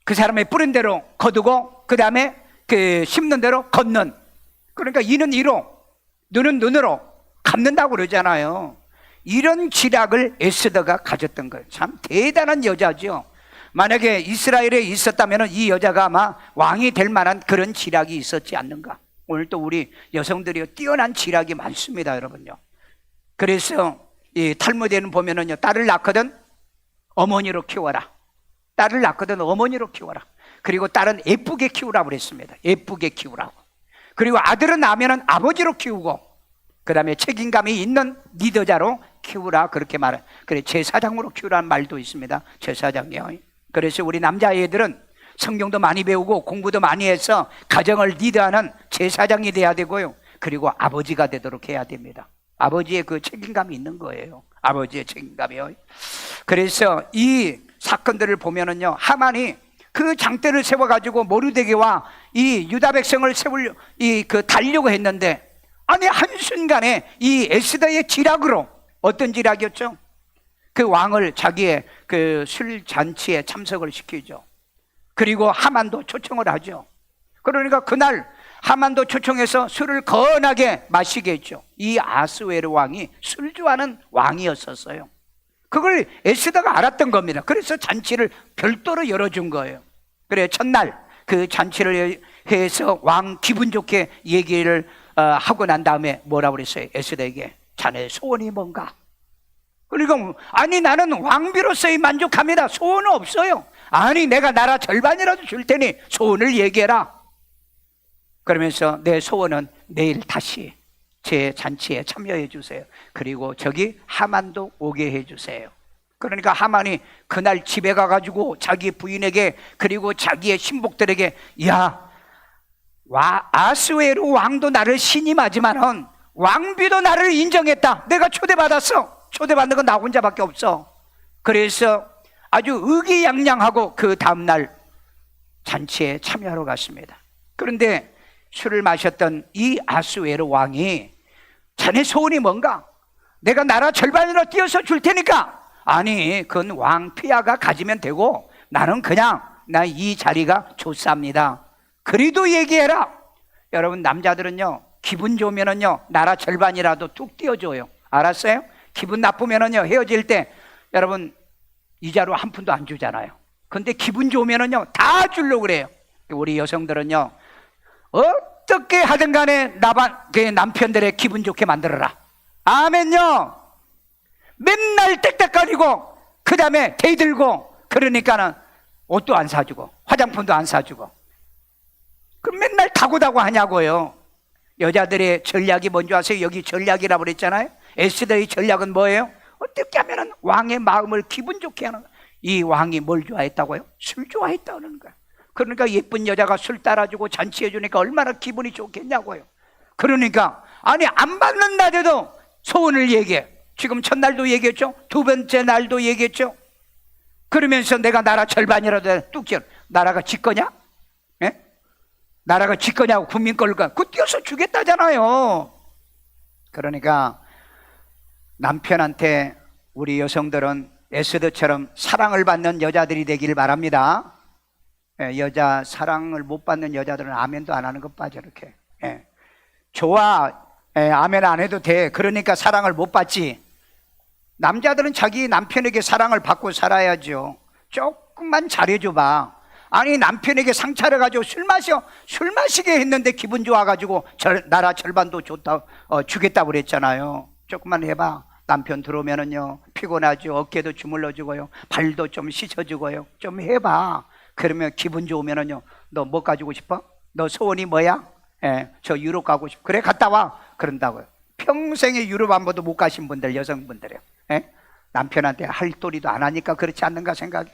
그 사람의 뿌린 대로 거두고 그 다음에 그 심는 대로 걷는. 그러니까 이는 이로 눈은 눈으로 갚는다고 그러잖아요. 이런 지략을 에스더가 가졌던 거예요. 참 대단한 여자죠. 만약에 이스라엘에 있었다면 이 여자가 아마 왕이 될 만한 그런 지략이 있었지 않는가. 오늘 또 우리 여성들이 뛰어난 지략이 많습니다, 여러분요. 그래서 이 탈무드에는 보면은요, 딸을 낳거든 어머니로 키워라. 딸을 낳거든 어머니로 키워라. 그리고 딸은 예쁘게 키우라고 그랬습니다. 예쁘게 키우라고. 그리고 아들은 낳으면 아버지로 키우고, 그 다음에 책임감이 있는 리더자로 키우라, 그렇게 말해. 그래, 제사장으로 키우라는 말도 있습니다. 제사장이요. 그래서 우리 남자애들은 성경도 많이 배우고 공부도 많이 해서 가정을 리드하는 제사장이 돼야 되고요. 그리고 아버지가 되도록 해야 됩니다. 아버지의 그 책임감이 있는 거예요. 아버지의 책임감이요. 그래서 이 사건들을 보면은요, 하만이 그 장대를 세워가지고 모르드게와 이 유다 백성을 달려고 했는데, 아니 한순간에 이 에스더의 지략으로, 어떤 지략이었죠? 그 왕을 자기의 그 술 잔치에 참석을 시키죠. 그리고 하만도 초청을 하죠. 그러니까 그날 하만도 초청해서 술을 거하게 마시게 했죠. 이 아스웨르 왕이 술 좋아하는 왕이었었어요. 그걸 에스더가 알았던 겁니다. 그래서 잔치를 별도로 열어준 거예요. 그래, 첫날 그 잔치를 해서 왕 기분 좋게 얘기를 하고 난 다음에 뭐라고 그랬어요? 에스더에게 자네 소원이 뭔가? 그러니까 아니 나는 왕비로서의 만족합니다. 소원은 없어요. 아니 내가 나라 절반이라도 줄 테니 소원을 얘기해라. 그러면서 내 소원은 내일 다시 제 잔치에 참여해 주세요. 그리고 저기 하만도 오게 해 주세요. 그러니까 하만이 그날 집에 가가지고 자기 부인에게 그리고 자기의 신복들에게 야, 아스웨르 왕도 나를 신임하지만은 왕비도 나를 인정했다. 내가 초대받았어. 초대받는 건 나 혼자밖에 없어. 그래서 아주 의기양양하고 그 다음날 잔치에 참여하러 갔습니다. 그런데 술을 마셨던 이 아스웨르 왕이 자네 소원이 뭔가? 내가 나라 절반으로 띄어서 줄 테니까. 아니 그건 왕 폐하가 가지면 되고 나는 그냥 나 이 자리가 좋습니다. 그래도 얘기해라. 여러분 남자들은요 기분 좋으면은요 나라 절반이라도 뚝 띄워줘요. 알았어요? 기분 나쁘면은요 헤어질 때 여러분 이자로 한 푼도 안 주잖아요. 근데 기분 좋으면은요 다 주려고 그래요. 우리 여성들은요 어떻게 하든 간에 그 남편들의 기분 좋게 만들어라. 아멘요. 맨날 땡땡거리고 그 다음에 대들고 그러니까는 옷도 안 사주고 화장품도 안 사주고 그럼 맨날 다고다고 하냐고요. 여자들의 전략이 뭔지 아세요? 여기 전략이라고 그랬잖아요. 에스더의 전략은 뭐예요? 어떻게 하면 왕의 마음을 기분 좋게 하는 거예요. 이 왕이 뭘 좋아했다고요? 술 좋아했다는 거예요. 그러니까 예쁜 여자가 술 따라주고 잔치해 주니까 얼마나 기분이 좋겠냐고요. 그러니까 아니 안 받는 날에도 소원을 얘기해. 지금 첫날도 얘기했죠. 두 번째 날도 얘기했죠. 그러면서 내가 나라 절반이라도 뚝 띄워. 나라가 지 거냐? 예? 나라가 지 거냐고 국민 걸까? 그거 띄어서 주겠다잖아요. 그러니까 남편한테 우리 여성들은 에스더처럼 사랑을 받는 여자들이 되길 바랍니다. 여자 사랑을 못 받는 여자들은 아멘도 안 하는 것 봐 저렇게. 좋아, 아멘 안 해도 돼. 그러니까 사랑을 못 받지. 남자들은 자기 남편에게 사랑을 받고 살아야죠. 조금만 잘해줘봐. 아니 남편에게 상처를 가지고 술 마시게 했는데 기분 좋아가지고 나라 절반도 주겠다고 그랬잖아요. 조금만 해봐. 남편 들어오면은요 피곤하죠. 어깨도 주물러주고요 발도 좀 씻어주고요. 좀 해봐. 그러면 기분 좋으면은요 너 뭐 가지고 싶어? 너 소원이 뭐야? 저 유럽 가고 싶어. 그래 갔다 와. 그런다고요. 평생에 유럽 한 번도 못 가신 분들 여성분들이요. 남편한테 할 도리도 안 하니까 그렇지 않는가 생각해.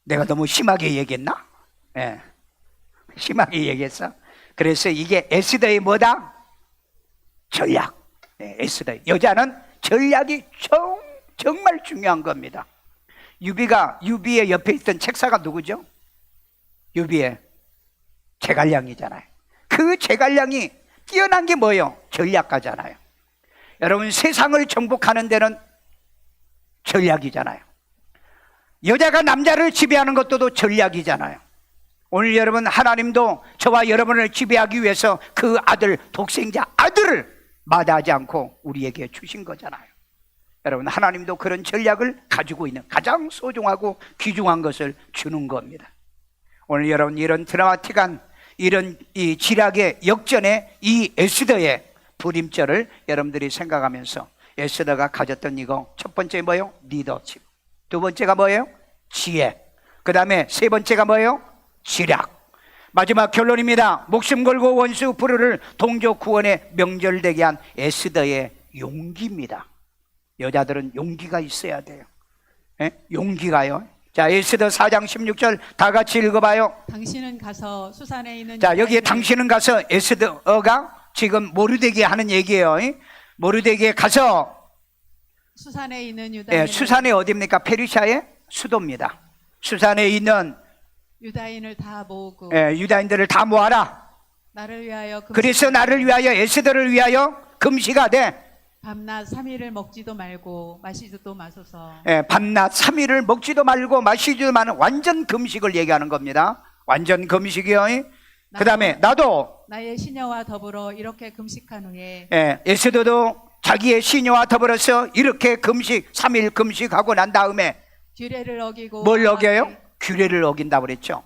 내가 너무 심하게 얘기했나? 심하게 얘기했어. 그래서 이게 에스더의 뭐다? 전략. 에스더. 여자는 전략이 정말 중요한 겁니다. 유비의 옆에 있던 책사가 누구죠? 유비의 제갈량이잖아요. 그 제갈량이 뛰어난 게 뭐예요? 전략가잖아요. 여러분 세상을 정복하는 데는 전략이잖아요. 여자가 남자를 지배하는 것도 전략이잖아요. 오늘 여러분 하나님도 저와 여러분을 지배하기 위해서 그 아들 독생자 아들을 마다하지 않고 우리에게 주신 거잖아요. 여러분 하나님도 그런 전략을 가지고 있는 가장 소중하고 귀중한 것을 주는 겁니다. 오늘 여러분 이런 드라마틱한 이런 이 지략의 역전의 이 에스더의 불임절을 여러분들이 생각하면서 에스더가 가졌던 이거 첫 번째 뭐예요? 리더십. 두 번째가 뭐예요? 지혜. 그 다음에 세 번째가 뭐예요? 지략. 마지막 결론입니다. 목숨 걸고 원수 불후를 동족 구원에 명절되게 한 에스더의 용기입니다. 여자들은 용기가 있어야 돼요. 용기가요. 자, 에스더 4장 16절 다 같이 읽어봐요. 당신은 가서 수산에 있는 자, 여기에 당신은 가서 에스더가 지금 모르드게 하는 얘기예요. 모르드게 가서 수산에 있는 유다인을 수산이 어디입니까? 페르시아의 수도입니다. 수산에 있는 유다인을 다 모으고 유다인들을 다 모아라. 나를 위하여 그래서 나를 위하여 에스더를 위하여 금식하되 밤낮 3일을 먹지도 말고 마시지도 마소서. 예, 밤낮 3일을 먹지도 말고 마시지도 마는 완전 금식을 얘기하는 겁니다. 완전 금식이요. 그 다음에 나도 나의 시녀와 더불어 이렇게 금식한 후에 에스더도 자기의 시녀와 더불어서 이렇게 금식 3일 금식하고 난 다음에 규례를 어기고 뭘 어겨요? 규례를 어긴다고 그랬죠.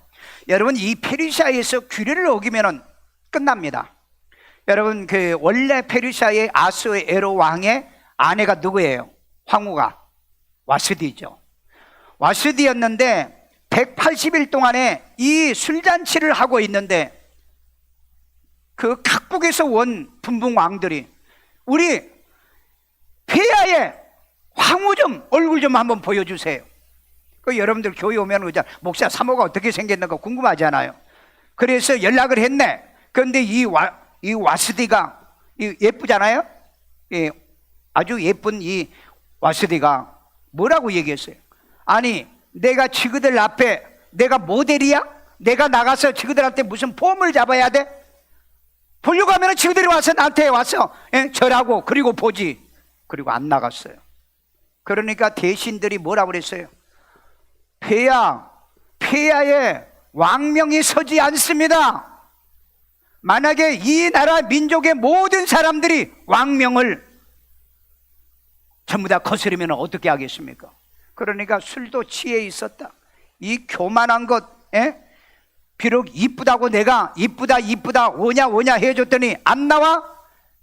여러분, 이 페르시아에서 규례를 어기면 끝납니다. 여러분, 그 원래 페르시아의 아스에로 왕의 아내가 누구예요? 황후가 와스디죠. 와스디였는데 180일 동안에 이 술잔치를 하고 있는데 그 각국에서 온 분봉 왕들이 우리 폐하의 황후 좀 얼굴 좀 한번 보여주세요. 그 여러분들 교회 오면 그죠? 목사 사모가 어떻게 생겼는가 궁금하잖아요. 그래서 연락을 했네. 그런데 이 와스디가 예쁘잖아요. 아주 예쁜 이 와스디가 뭐라고 얘기했어요? 아니, 내가 지그들 앞에 내가 모델이야? 내가 나가서 지그들한테 무슨 폼을 잡아야 돼? 보려고 하면 지그들이 와서 나한테 와서 절하고 그리고 보지. 그리고 안 나갔어요. 그러니까 대신들이 뭐라고 그랬어요? 폐하의 왕명이 서지 않습니다. 만약에 이 나라 민족의 모든 사람들이 왕명을 전부 다 거스르면 어떻게 하겠습니까? 그러니까 술도 취해 있었다. 이 교만한 것, 비록 이쁘다고 내가 이쁘다 오냐 해줬더니 안 나와?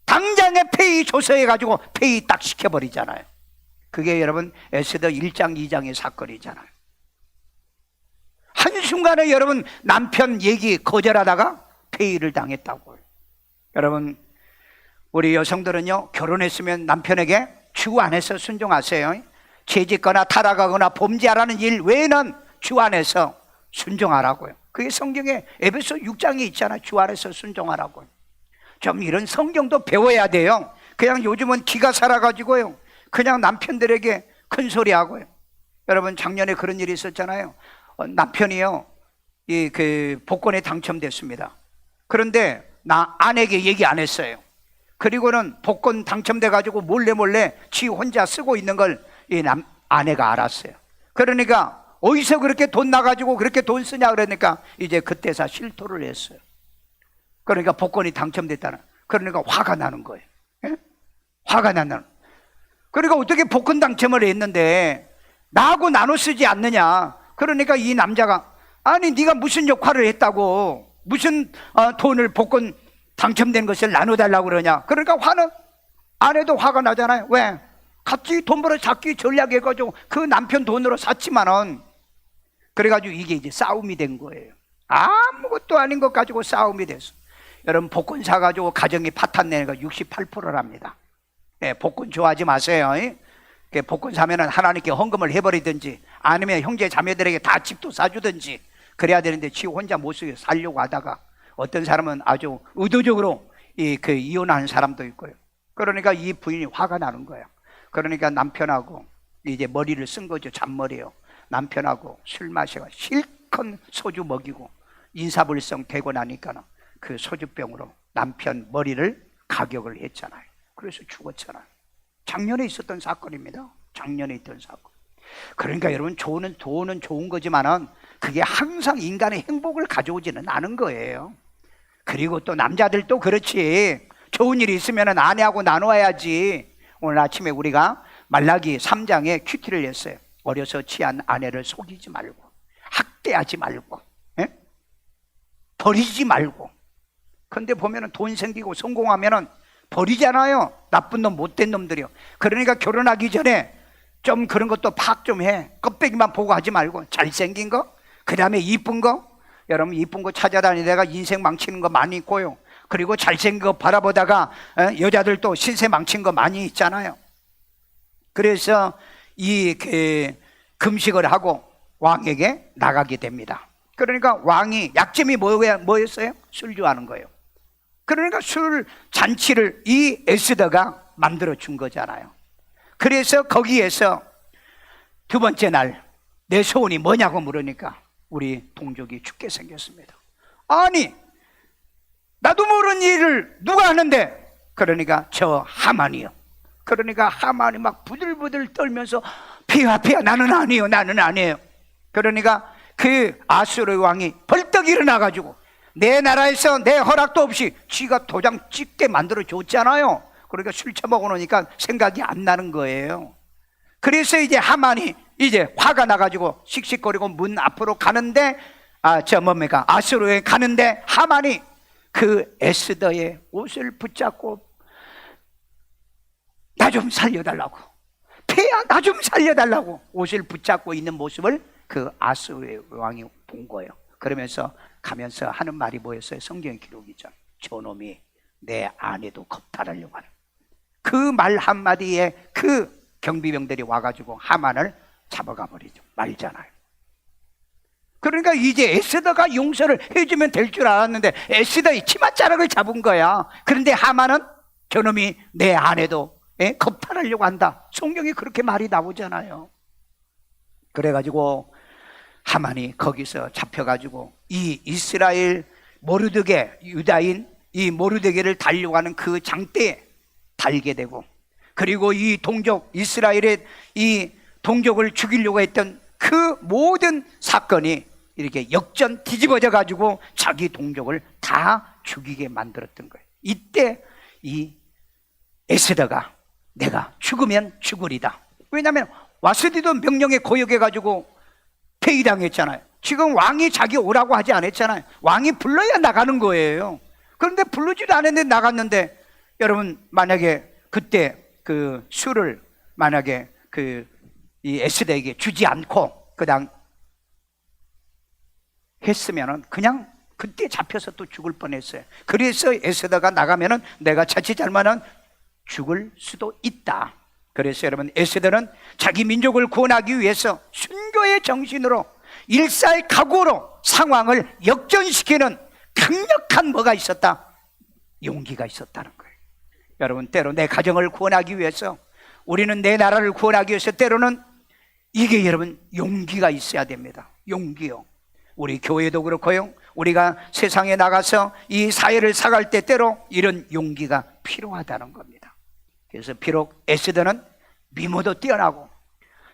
당장에 폐위 조서해가지고 폐위 딱 시켜버리잖아요. 그게 여러분 에스더 1장 2장의 사건이잖아요. 한순간에 여러분 남편 얘기 거절하다가 폐위를 당했다고요. 여러분, 우리 여성들은요, 결혼했으면 남편에게 주 안에서 순종하세요. 죄짓거나 타락하거나 범죄하라는 일 외에는 주 안에서 순종하라고요. 그게 성경에 에베소 6장에 있잖아요. 주 안에서 순종하라고요. 좀 이런 성경도 배워야 돼요. 그냥 요즘은 기가 살아가지고요, 그냥 남편들에게 큰 소리 하고요. 여러분, 작년에 그런 일이 있었잖아요. 남편이요, 그 복권에 당첨됐습니다. 그런데 나 아내에게 얘기 안 했어요. 그리고는 복권 당첨돼 가지고 몰래 지 혼자 쓰고 있는 걸 이 아내가 알았어요. 그러니까 어디서 그렇게 돈 나가지고 그렇게 돈 쓰냐 그러니까 이제 그때서 실토를 했어요. 그러니까 복권이 당첨됐다는, 그러니까 화가 나는 거예요. 화가 나는. 그러니까 어떻게 복권 당첨을 했는데 나하고 나눠 쓰지 않느냐. 그러니까 이 남자가, 아니 네가 무슨 역할을 했다고 무슨 돈을 복권 당첨된 것을 나눠달라고 그러냐. 그러니까 아내도 화가 나잖아요. 왜? 같이 돈 벌어 잡기 전략해가지고 그 남편 돈으로 샀지만은, 그래가지고 이게 이제 싸움이 된 거예요. 아무것도 아닌 것 가지고 싸움이 됐어. 여러분, 복권 사가지고 가정이 파탄 내는 거 68%랍니다. 복권 좋아하지 마세요. 복권 사면은 하나님께 헌금을 해버리든지 아니면 형제 자매들에게 다 집도 사주든지 그래야 되는데 지 혼자 못 쓰게 살려고 하다가 어떤 사람은 아주 의도적으로 이혼하는 사람도 있고요. 그러니까 이 부인이 화가 나는 거예요. 그러니까 남편하고 이제 머리를 쓴 거죠. 잔머리요. 남편하고 술 마셔가 실컷 소주 먹이고 인사불성 되고 나니까 그 소주병으로 남편 머리를 가격을 했잖아요. 그래서 죽었잖아요. 작년에 있었던 사건입니다. 작년에 있던 사건. 그러니까 여러분, 돈은 좋은 거지만은 그게 항상 인간의 행복을 가져오지는 않은 거예요. 그리고 또 남자들도 그렇지. 좋은 일이 있으면 아내하고 나눠야지. 오늘 아침에 우리가 말라기 3장에 큐티를 했어요. 어려서 취한 아내를 속이지 말고, 학대하지 말고, 버리지 말고. 그런데 보면은 돈 생기고 성공하면은 버리잖아요. 나쁜 놈, 못된 놈들이요. 그러니까 결혼하기 전에 좀 그런 것도 파악 좀 해. 껍데기만 보고 하지 말고 잘생긴 거, 그 다음에 이쁜 거. 여러분, 이쁜 거 찾아다니다가 인생 망치는 거 많이 있고요. 그리고 잘생긴 거 바라보다가 여자들도 신세 망친 거 많이 있잖아요. 그래서 금식을 하고 왕에게 나가게 됩니다. 그러니까 왕이 약점이 뭐였어요? 술 좋아하는 거예요. 그러니까 술 잔치를 이 에스더가 만들어 준 거잖아요. 그래서 거기에서 두 번째 날 내 소원이 뭐냐고 물으니까 우리 동족이 죽게 생겼습니다. 아니, 나도 모르는 일을 누가 하는데? 그러니까 저 하만이요. 그러니까 하만이 막 부들부들 떨면서 피하 나는 아니에요, 나는 아니에요. 그러니까 그 아수르 왕이 벌떡 일어나가지고 내 나라에서 내 허락도 없이 지가 도장 찍게 만들어 줬잖아요. 그러니까 술 처먹어 놓으니까 생각이 안 나는 거예요. 그래서 이제 하만이 이제 화가 나가지고 씩씩거리고 문 앞으로 가는데 아수르에 가는데 하만이 그 에스더의 옷을 붙잡고 나 좀 살려달라고, 폐야 나 좀 살려달라고 옷을 붙잡고 있는 모습을 그 아수르의 왕이 본 거예요. 그러면서 가면서 하는 말이 뭐였어요? 성경 기록이죠. 저놈이 내 아내도 겁탈하려고 하는 그 말 한마디에 그 경비병들이 와가지고 하만을 잡아가 버리죠. 말잖아요. 그러니까 이제 에스더가 용서를 해주면 될 줄 알았는데 에스더의 치맛자락을 잡은 거야. 그런데 하만은 저놈이 내 아내도 겁탈하려고 한다. 성경에 그렇게 말이 나오잖아요. 그래가지고 하만이 거기서 잡혀가지고 이 이스라엘 모르드게, 유다인 이 모르드게를 달려가는 그 장대에 달게 되고, 그리고 이 동족 이스라엘의 이 동족을 죽이려고 했던 그 모든 사건이 이렇게 역전 뒤집어져 가지고 자기 동족을 다 죽이게 만들었던 거예요. 이때 이 에스더가 내가 죽으면 죽으리다. 왜냐하면 와스디도 명령에 고역해 가지고 폐위당했잖아요. 지금 왕이 자기 오라고 하지 않았잖아요. 왕이 불러야 나가는 거예요. 그런데 부르지도 않았는데 나갔는데, 여러분 만약에 그때 그 술을 만약에 이 에스더에게 주지 않고 그냥 했으면은 그냥 그때 잡혀서 또 죽을 뻔했어요. 그래서 에스더가 나가면은 내가 자칫 잘못하면 죽을 수도 있다. 그래서 여러분 에스더는 자기 민족을 구원하기 위해서 순교의 정신으로 일살각오로 상황을 역전시키는 강력한 뭐가 있었다? 용기가 있었다는 거예요. 여러분 때로 내 가정을 구원하기 위해서, 우리는 내 나라를 구원하기 위해서 때로는 이게 여러분 용기가 있어야 됩니다. 용기요. 우리 교회도 그렇고요, 우리가 세상에 나가서 이 사회를 살아갈 때 때로 이런 용기가 필요하다는 겁니다. 그래서 비록 에스더는 미모도 뛰어나고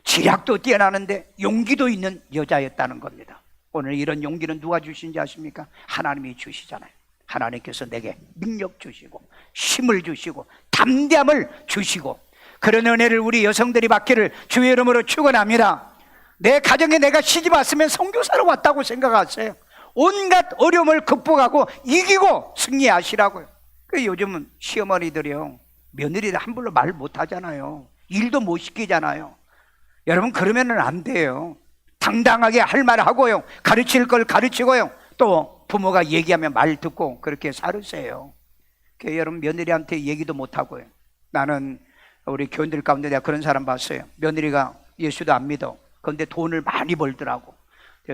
지략도 뛰어나는데 용기도 있는 여자였다는 겁니다. 오늘 이런 용기는 누가 주신지 아십니까? 하나님이 주시잖아요. 하나님께서 내게 능력 주시고 힘을 주시고 담대함을 주시고, 그런 은혜를 우리 여성들이 받기를 주의 이름으로 축원합니다. 내 가정에 내가 시집 왔으면 선교사로 왔다고 생각하세요. 온갖 어려움을 극복하고 이기고 승리하시라고요. 요즘은 시어머니들이요, 며느리를 함부로 말 못하잖아요. 일도 못 시키잖아요. 여러분 그러면은 안 돼요. 당당하게 할 말 하고요, 가르칠 걸 가르치고요, 또 부모가 얘기하면 말 듣고 그렇게 살으세요. 여러분 며느리한테 얘기도 못 하고요. 나는 우리 교인들 가운데 내가 그런 사람 봤어요. 며느리가 예수도 안 믿어. 그런데 돈을 많이 벌더라고.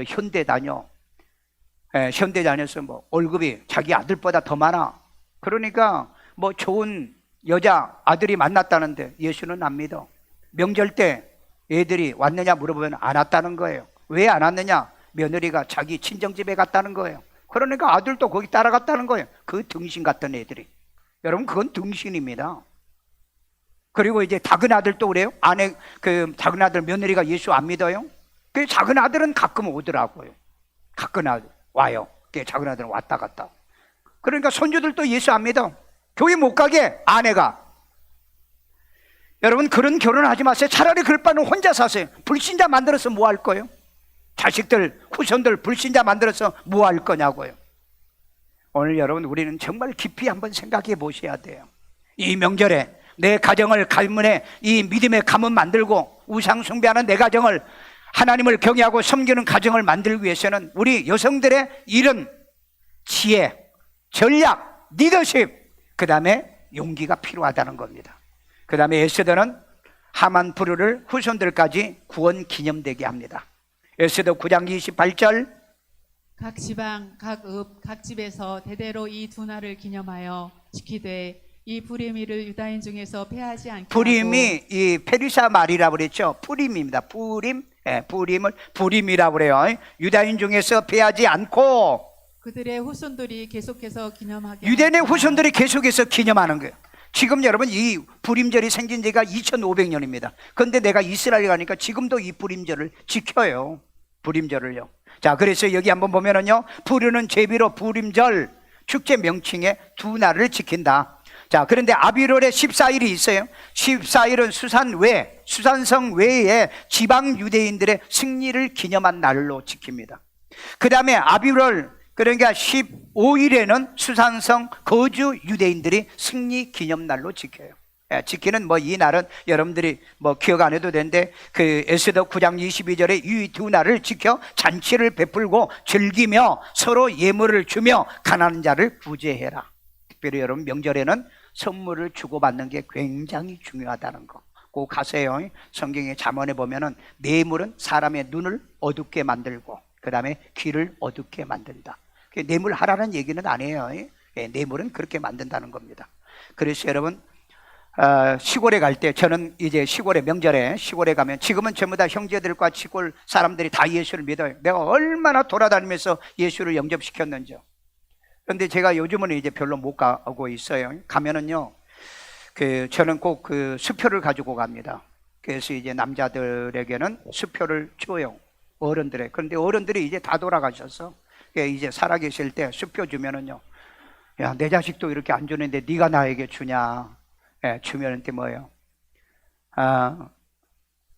현대 다녀. 현대 다녀서 뭐 월급이 자기 아들보다 더 많아. 그러니까 뭐 좋은 여자 아들이 만났다는데 예수는 안 믿어. 명절 때 애들이 왔느냐 물어보면 안 왔다는 거예요. 왜 안 왔느냐? 며느리가 자기 친정집에 갔다는 거예요. 그러니까 아들도 거기 따라갔다는 거예요. 그 등신 같던 애들이. 여러분 그건 등신입니다. 그리고 이제 작은 아들도 그래요. 작은 아들 며느리가 예수 안 믿어요. 그 작은 아들은 가끔 오더라고요. 가끔 와요. 작은 아들은 왔다 갔다. 그러니까 손주들도 예수 안 믿어. 교회 못 가게 아내가. 여러분 그런 결혼하지 마세요. 차라리 그럴 바는 혼자 사세요. 불신자 만들어서 뭐 할 거예요? 자식들 후손들 불신자 만들어서 뭐 할 거냐고요. 오늘 여러분 우리는 정말 깊이 한번 생각해 보셔야 돼요. 이 명절에 내 가정을 가문에 이 믿음의 가문 만들고 우상 숭배하는 내 가정을, 하나님을 경외하고 섬기는 가정을 만들기 위해서는 우리 여성들의 이런 지혜, 전략, 리더십, 그 다음에 용기가 필요하다는 겁니다. 그 다음에 에스더는 하만 부르를 후손들까지 구원 기념되게 합니다. 에스더 9장 28절, 각 지방, 각 읍, 각 집에서 대대로 이 두 날을 기념하여 지키되 이 부리미를 유다인 중에서 패하지 않게 부림이 이 페르시아 말이라고 그랬죠. 부림입니다. 부림이라고 그래요. 유다인 중에서 패하지 않고, 그들의 후손들이 계속해서 기념하게 유대인의 하였다. 후손들이 계속해서 기념하는 거예요. 지금 여러분 이 불임절이 생긴 지가 2500년입니다. 그런데 내가 이스라엘 가니까 지금도 이 불임절을 지켜요. 불임절을요. 자, 그래서 여기 한번 보면은요, 부르는 제비로 불임절 축제 명칭의 두 날을 지킨다. 자, 그런데 아비월에 14일이 있어요. 14일은 수산성 외에 지방 유대인들의 승리를 기념한 날로 지킵니다. 그 다음에 아비월, 그러니까 15일에는 수산성 거주 유대인들이 승리 기념날로 지켜요. 지키는 이 날은 여러분들이 기억 안 해도 되는데, 그 에스더 9장 22절에 이 두 날을 지켜 잔치를 베풀고 즐기며 서로 예물을 주며 가난한 자를 구제해라. 특별히 여러분 명절에는 선물을 주고받는 게 굉장히 중요하다는 거 꼭 가세요. 성경의 잠언에 보면은 뇌물은 사람의 눈을 어둡게 만들고 그 다음에 귀를 어둡게 만든다. 뇌물 하라는 얘기는 아니에요. 뇌물은 그렇게 만든다는 겁니다. 그래서 여러분 시골에 갈 때, 저는 이제 시골에 명절에 시골에 가면, 지금은 전부 다 형제들과 시골 사람들이 다 예수를 믿어요. 내가 얼마나 돌아다니면서 예수를 영접시켰는지요. 그런데 제가 요즘은 이제 별로 못 가고 있어요. 가면은요, 저는 꼭 그 수표를 가지고 갑니다. 그래서 이제 남자들에게는 수표를 줘요, 어른들에. 그런데 어른들이 이제 다 돌아가셔서 이제 살아계실 때 수표 주면은요, 야, 내 자식도 이렇게 안 주는데 네가 나에게 주냐. 주면은 뭐예요?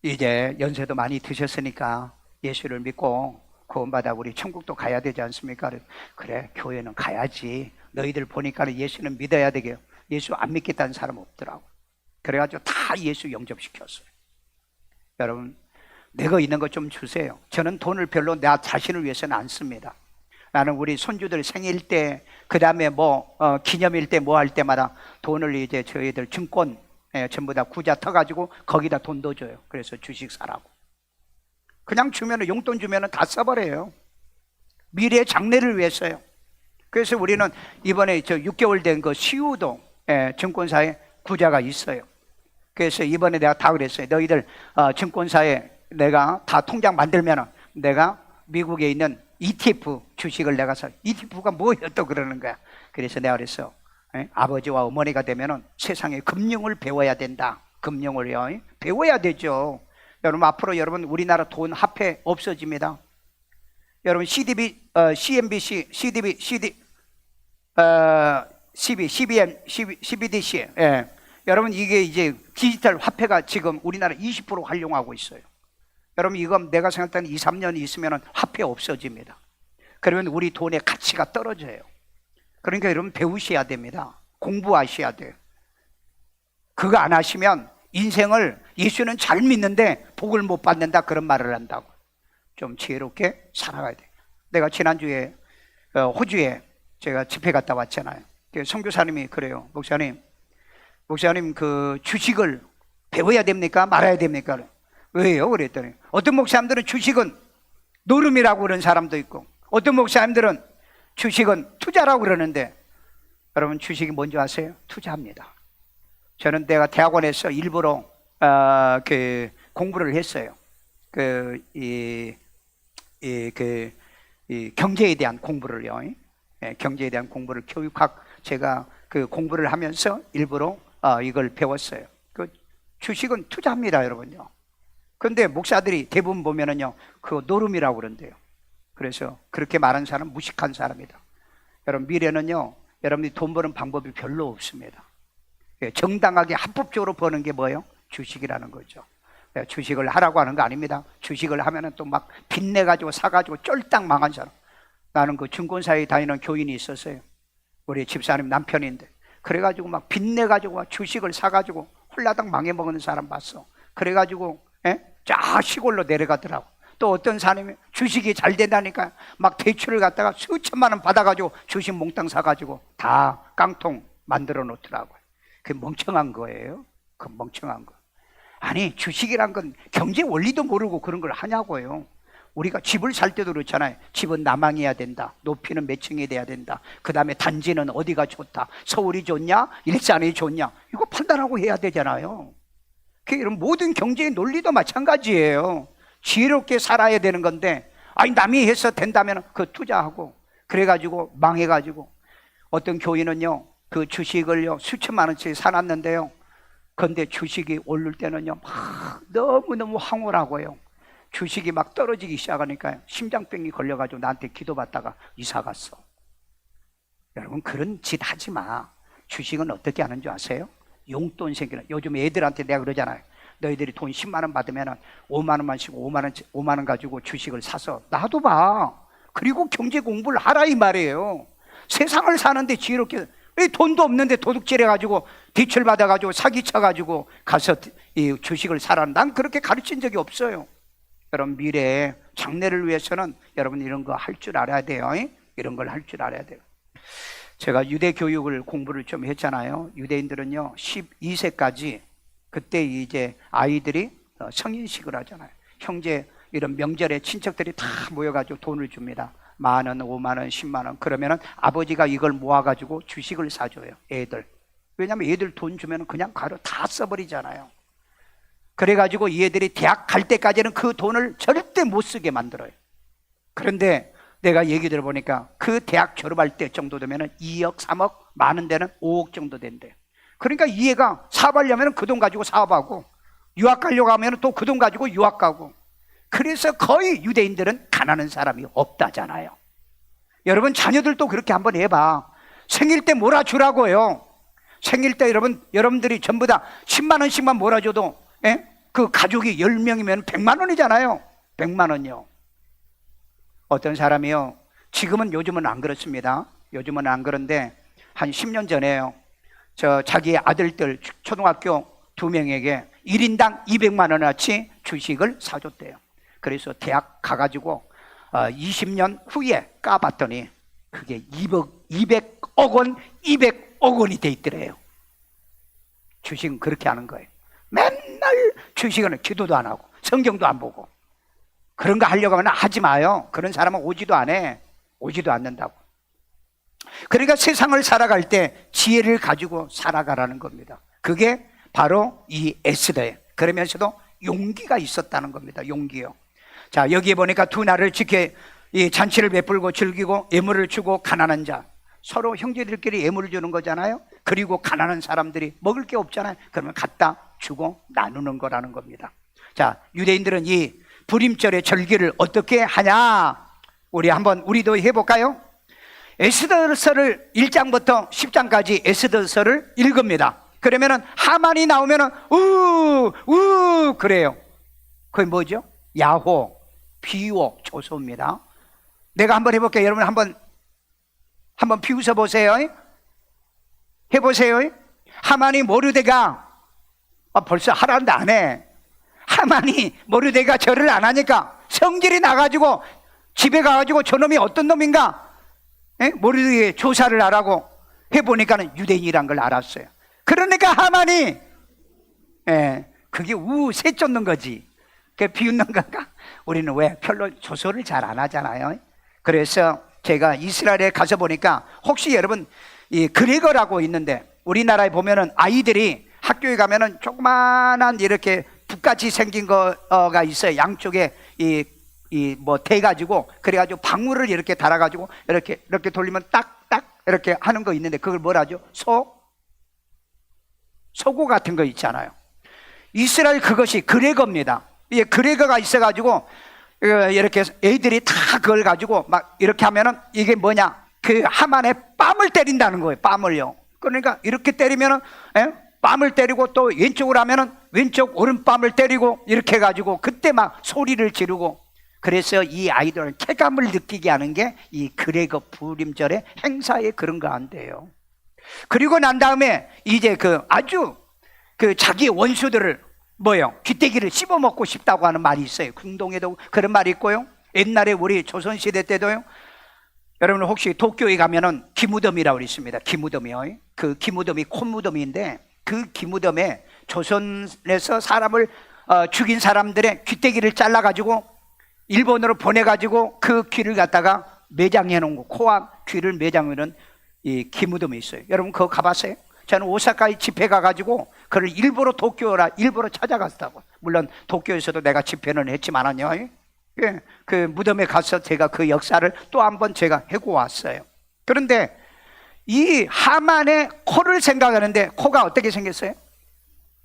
이제 연세도 많이 드셨으니까 예수를 믿고 구원받아 우리 천국도 가야 되지 않습니까? 그래, 교회는 가야지. 너희들 보니까 예수는 믿어야 되게요. 예수 안 믿겠다는 사람 없더라고. 그래가지고 다 예수 영접시켰어요. 여러분, 내가 있는 거 좀 주세요. 저는 돈을 별로 나 자신을 위해서는 안 씁니다. 나는 우리 손주들 생일 때, 그 다음에 기념일 때 할 때마다 돈을 이제 저희들 증권 전부 다 구자 터가지고 거기다 돈 넣어줘요. 그래서 주식 사라고. 그냥 주면은, 용돈 주면은 다 써버려요. 미래의 장래를 위해서요. 그래서 우리는 이번에 6개월 된 그 시우도 증권사에 구자가 있어요. 그래서 이번에 내가 다 그랬어요. 너희들 증권사에 내가 다 통장 만들면은 내가 미국에 있는 ETF 주식을 내가 사. ETF가 뭐예요 또 그러는 거야. 그래서 내가 그랬어. 아버지와 어머니가 되면은 세상에 금융을 배워야 된다. 금융을요. 배워야 되죠. 여러분, 앞으로 여러분 우리나라 돈 화폐 없어집니다. 여러분 CNBC, CBDC. 여러분 이게 이제 디지털 화폐가 지금 우리나라 20% 활용하고 있어요. 여러분 이건 내가 생각할 때는 2, 3년 있으면 화폐 없어집니다. 그러면 우리 돈의 가치가 떨어져요. 그러니까 여러분 배우셔야 됩니다. 공부하셔야 돼요. 그거 안 하시면 인생을, 예수는 잘 믿는데 복을 못 받는다 그런 말을 한다고. 좀 지혜롭게 살아가야 돼요. 내가 지난주에 호주에 제가 집회 갔다 왔잖아요. 선교사님이 그래요. 목사님 그 주식을 배워야 됩니까? 말아야 됩니까? 왜요? 그랬더니 어떤 목사님들은 주식은 노름이라고 그러는 사람도 있고, 어떤 목사님들은 주식은 투자라고 그러는데, 여러분 주식이 뭔지 아세요? 투자합니다. 저는 내가 대학원에서 일부러 공부를 했어요. 경제에 대한 공부를요. 경제에 대한 공부를, 교육학, 제가 그 공부를 하면서 일부러 이걸 배웠어요. 그 주식은 투자합니다, 여러분요. 그런데 목사들이 대부분 보면은요, 그거 노름이라고 그런대요. 그래서 그렇게 말하는 사람은 무식한 사람이다. 여러분, 미래는요, 여러분이 돈 버는 방법이 별로 없습니다. 정당하게 합법적으로 버는 게 뭐예요? 주식이라는 거죠. 주식을 하라고 하는 거 아닙니다. 주식을 하면은 또 막 빚내가지고 사가지고 쫄딱 망한 사람. 나는 그 증권사에 다니는 교인이 있었어요. 우리 집사님 남편인데. 그래가지고 막 빚내가지고 주식을 사가지고 홀라당 망해먹는 사람 봤어. 그래가지고 쫙 시골로 내려가더라고. 또 어떤 사람이 주식이 잘 된다니까 막 대출을 갖다가 수천만 원 받아가지고 주식 몽땅 사가지고 다 깡통 만들어 놓더라고요. 그게 멍청한 거예요. 그 멍청한 거. 아니, 주식이란 건 경제 원리도 모르고 그런 걸 하냐고요. 우리가 집을 살 때도 그렇잖아요. 집은 남항이어야 된다. 높이는 몇 층이 돼야 된다. 그 다음에 단지는 어디가 좋다. 서울이 좋냐? 일산이 좋냐? 이거 판단하고 해야 되잖아요. 그럼 모든 경제의 논리도 마찬가지예요. 지혜롭게 살아야 되는 건데, 아니 남이 해서 된다면 그 투자하고, 그래가지고 망해가지고, 어떤 교인은요 그 주식을요 수천만 원씩 사놨는데요. 그런데 주식이 오를 때는요 막 너무너무 황홀하고요. 주식이 막 떨어지기 시작하니까 심장병이 걸려가지고 나한테 기도받다가 이사 갔어. 여러분 그런 짓 하지 마. 주식은 어떻게 하는 줄 아세요? 용돈 생기는. 요즘 애들한테 내가 그러잖아요. 너희들이 돈 10만 원 받으면 5만 원만 쓰고 5만 원 가지고 주식을 사서 놔둬봐. 그리고 경제 공부를 하라 이 말이에요. 세상을 사는데 지혜롭게, 왜 돈도 없는데 도둑질 해가지고 대출 받아가지고 사기쳐가지고 가서 이 주식을 사라. 난 그렇게 가르친 적이 없어요. 여러분 미래에 장래를 위해서는 여러분 이런 거 할 줄 알아야 돼요. 이런 걸 할 줄 알아야 돼요. 제가 유대 교육을 공부를 좀 했잖아요. 유대인들은요 12세까지 그때 이제 아이들이 성인식을 하잖아요. 형제 이런 명절에 친척들이 다 모여가지고 돈을 줍니다. 10,000원, 50,000원, 100,000원. 그러면은 아버지가 이걸 모아가지고 주식을 사줘요. 애들. 왜냐면 애들 돈 주면 그냥 가로 다 써버리잖아요. 그래가지고 얘들이 대학 갈 때까지는 그 돈을 절대 못 쓰게 만들어요. 그런데 내가 얘기 들어보니까 그 대학 졸업할 때 정도 되면 2억, 3억, 많은 데는 5억 정도 된대요. 그러니까 이 애가 사업하려면 그 돈 가지고 사업하고, 유학 가려고 하면 또 그 돈 가지고 유학 가고. 그래서 거의 유대인들은 가난한 사람이 없다잖아요. 여러분 자녀들도 그렇게 한번 해봐. 생일 때 몰아주라고요. 생일 때 여러분들이 전부 다 10만 원씩만 몰아줘도 그 가족이 10명이면 100만 원이잖아요. 100만 원이요. 어떤 사람이요, 지금은 요즘은 안 그렇습니다. 요즘은 안 그런데 한 10년 전에요, 자기 아들들 초등학교 2명에게 1인당 200만 원어치 주식을 사줬대요. 그래서 대학 가가지고 20년 후에 까봤더니 그게 200억 원, 200억 원이 돼 있더래요. 주식은 그렇게 하는 거예요. 맨날 주식은 기도도 안 하고 성경도 안 보고. 그런 거 하려고 하면 하지 마요. 그런 사람은 오지도 안 해. 오지도 않는다고. 그러니까 세상을 살아갈 때 지혜를 가지고 살아가라는 겁니다. 그게 바로 이 에스더예요. 그러면서도 용기가 있었다는 겁니다. 용기요. 자, 여기에 보니까 두 날을 지켜 이 잔치를 베풀고 즐기고 예물을 주고 가난한 자, 서로 형제들끼리 예물을 주는 거잖아요. 그리고 가난한 사람들이 먹을 게 없잖아요. 그러면 갖다 주고 나누는 거라는 겁니다. 자, 유대인들은 이 불임절의 절기를 어떻게 하냐? 우리도 해볼까요? 에스더서를 1장부터 10장까지 에스더서를 읽습니다. 그러면은 하만이 나오면은 그래요. 그게 뭐죠? 야호, 비호, 조소입니다. 내가 한번 해볼게요. 여러분 한번 비웃어 보세요. 해보세요. 하만이 모르데가 벌써 하라는데 안 해. 하만이 모르데가 절을 안 하니까 성질이 나가지고 집에 가가지고 저놈이 어떤 놈인가 모르데 조사를 하라고 해보니까는 유대인이란 걸 알았어요. 그러니까 하만이 그게 새 쫓는 거지. 그게 비웃는 건가? 우리는 왜 별로 조소를 잘 안 하잖아요. 그래서 제가 이스라엘에 가서 보니까, 혹시 여러분 이 그레거라고 있는데 우리나라에 보면은 아이들이 학교에 가면은 조그만한 이렇게 북같이 생긴 거가 있어요. 양쪽에 뭐 대가지고, 그래가지고 방울을 이렇게 달아가지고 이렇게 돌리면 딱딱 이렇게 하는 거 있는데 그걸 뭐라 하죠? 소고 같은 거 있잖아요. 이스라엘 그것이 그레거입니다. 이 그레거가 있어가지고 이렇게 애들이 다 그걸 가지고 막 이렇게 하면은 이게 뭐냐? 그 하만의 뺨을 때린다는 거예요. 뺨을요. 그러니까 이렇게 때리면은 뺨을 때리고, 또 왼쪽으로 하면은 왼쪽 오른뺨을 때리고, 이렇게 해가지고 그때 막 소리를 지르고. 그래서 이 아이들은 쾌감을 느끼게 하는 게 이 그레거 불임절의 행사에 그런 거 안 돼요. 그리고 난 다음에 이제 아주 자기 원수들을 귀때기를 씹어먹고 싶다고 하는 말이 있어요. 궁동에도 그런 말이 있고요. 옛날에 우리 조선시대 때도요. 여러분 혹시 도쿄에 가면은 기무덤이라고 있습니다. 기무덤이요. 그 기무덤이 콧무덤인데, 그 기무덤에 조선에서 사람을 죽인 사람들의 귀때기를 잘라가지고 일본으로 보내가지고 그 귀를 갖다가 매장해 놓은 거, 코와 귀를 매장해 놓은 이 기무덤이 있어요. 여러분 그거 가봤어요? 저는 오사카에 집회 가가지고 그걸 일부러 찾아갔다고. 물론 도쿄에서도 내가 집회는 했지만은요, 그 무덤에 가서 제가 그 역사를 또 한 번 제가 해고 왔어요. 그런데 이 하만의 코를 생각하는데 코가 어떻게 생겼어요?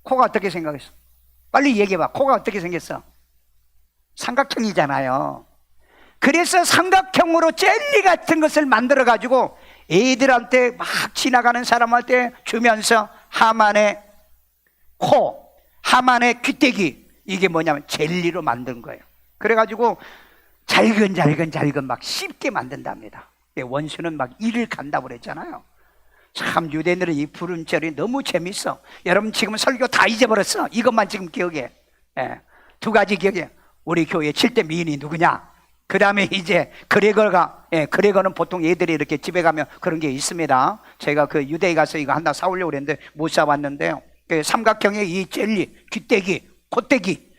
코가 어떻게 생각했어? 빨리 얘기해봐. 코가 어떻게 생겼어? 삼각형이잖아요. 그래서 삼각형으로 젤리 같은 것을 만들어 가지고 애들한테 막 지나가는 사람한테 주면서 하만의 코, 하만의 귀때기, 이게 뭐냐면 젤리로 만든 거예요. 그래가지고 잘근 막 쉽게 만든답니다. 원수는 막 이를 간다고 그랬잖아요. 참 유대인들은 이 부름절이 너무 재밌어. 여러분 지금 설교 다 잊어버렸어. 이것만 지금 기억해. 두 가지 기억해. 우리 교회 7대 미인이 누구냐? 그 다음에 이제 그레거는 보통 애들이 이렇게 집에 가면 그런 게 있습니다. 제가 그 유대에 가서 이거 하나 사오려고 그랬는데 못 사왔는데요. 그 삼각형의 이 젤리, 귀때기, 콧대기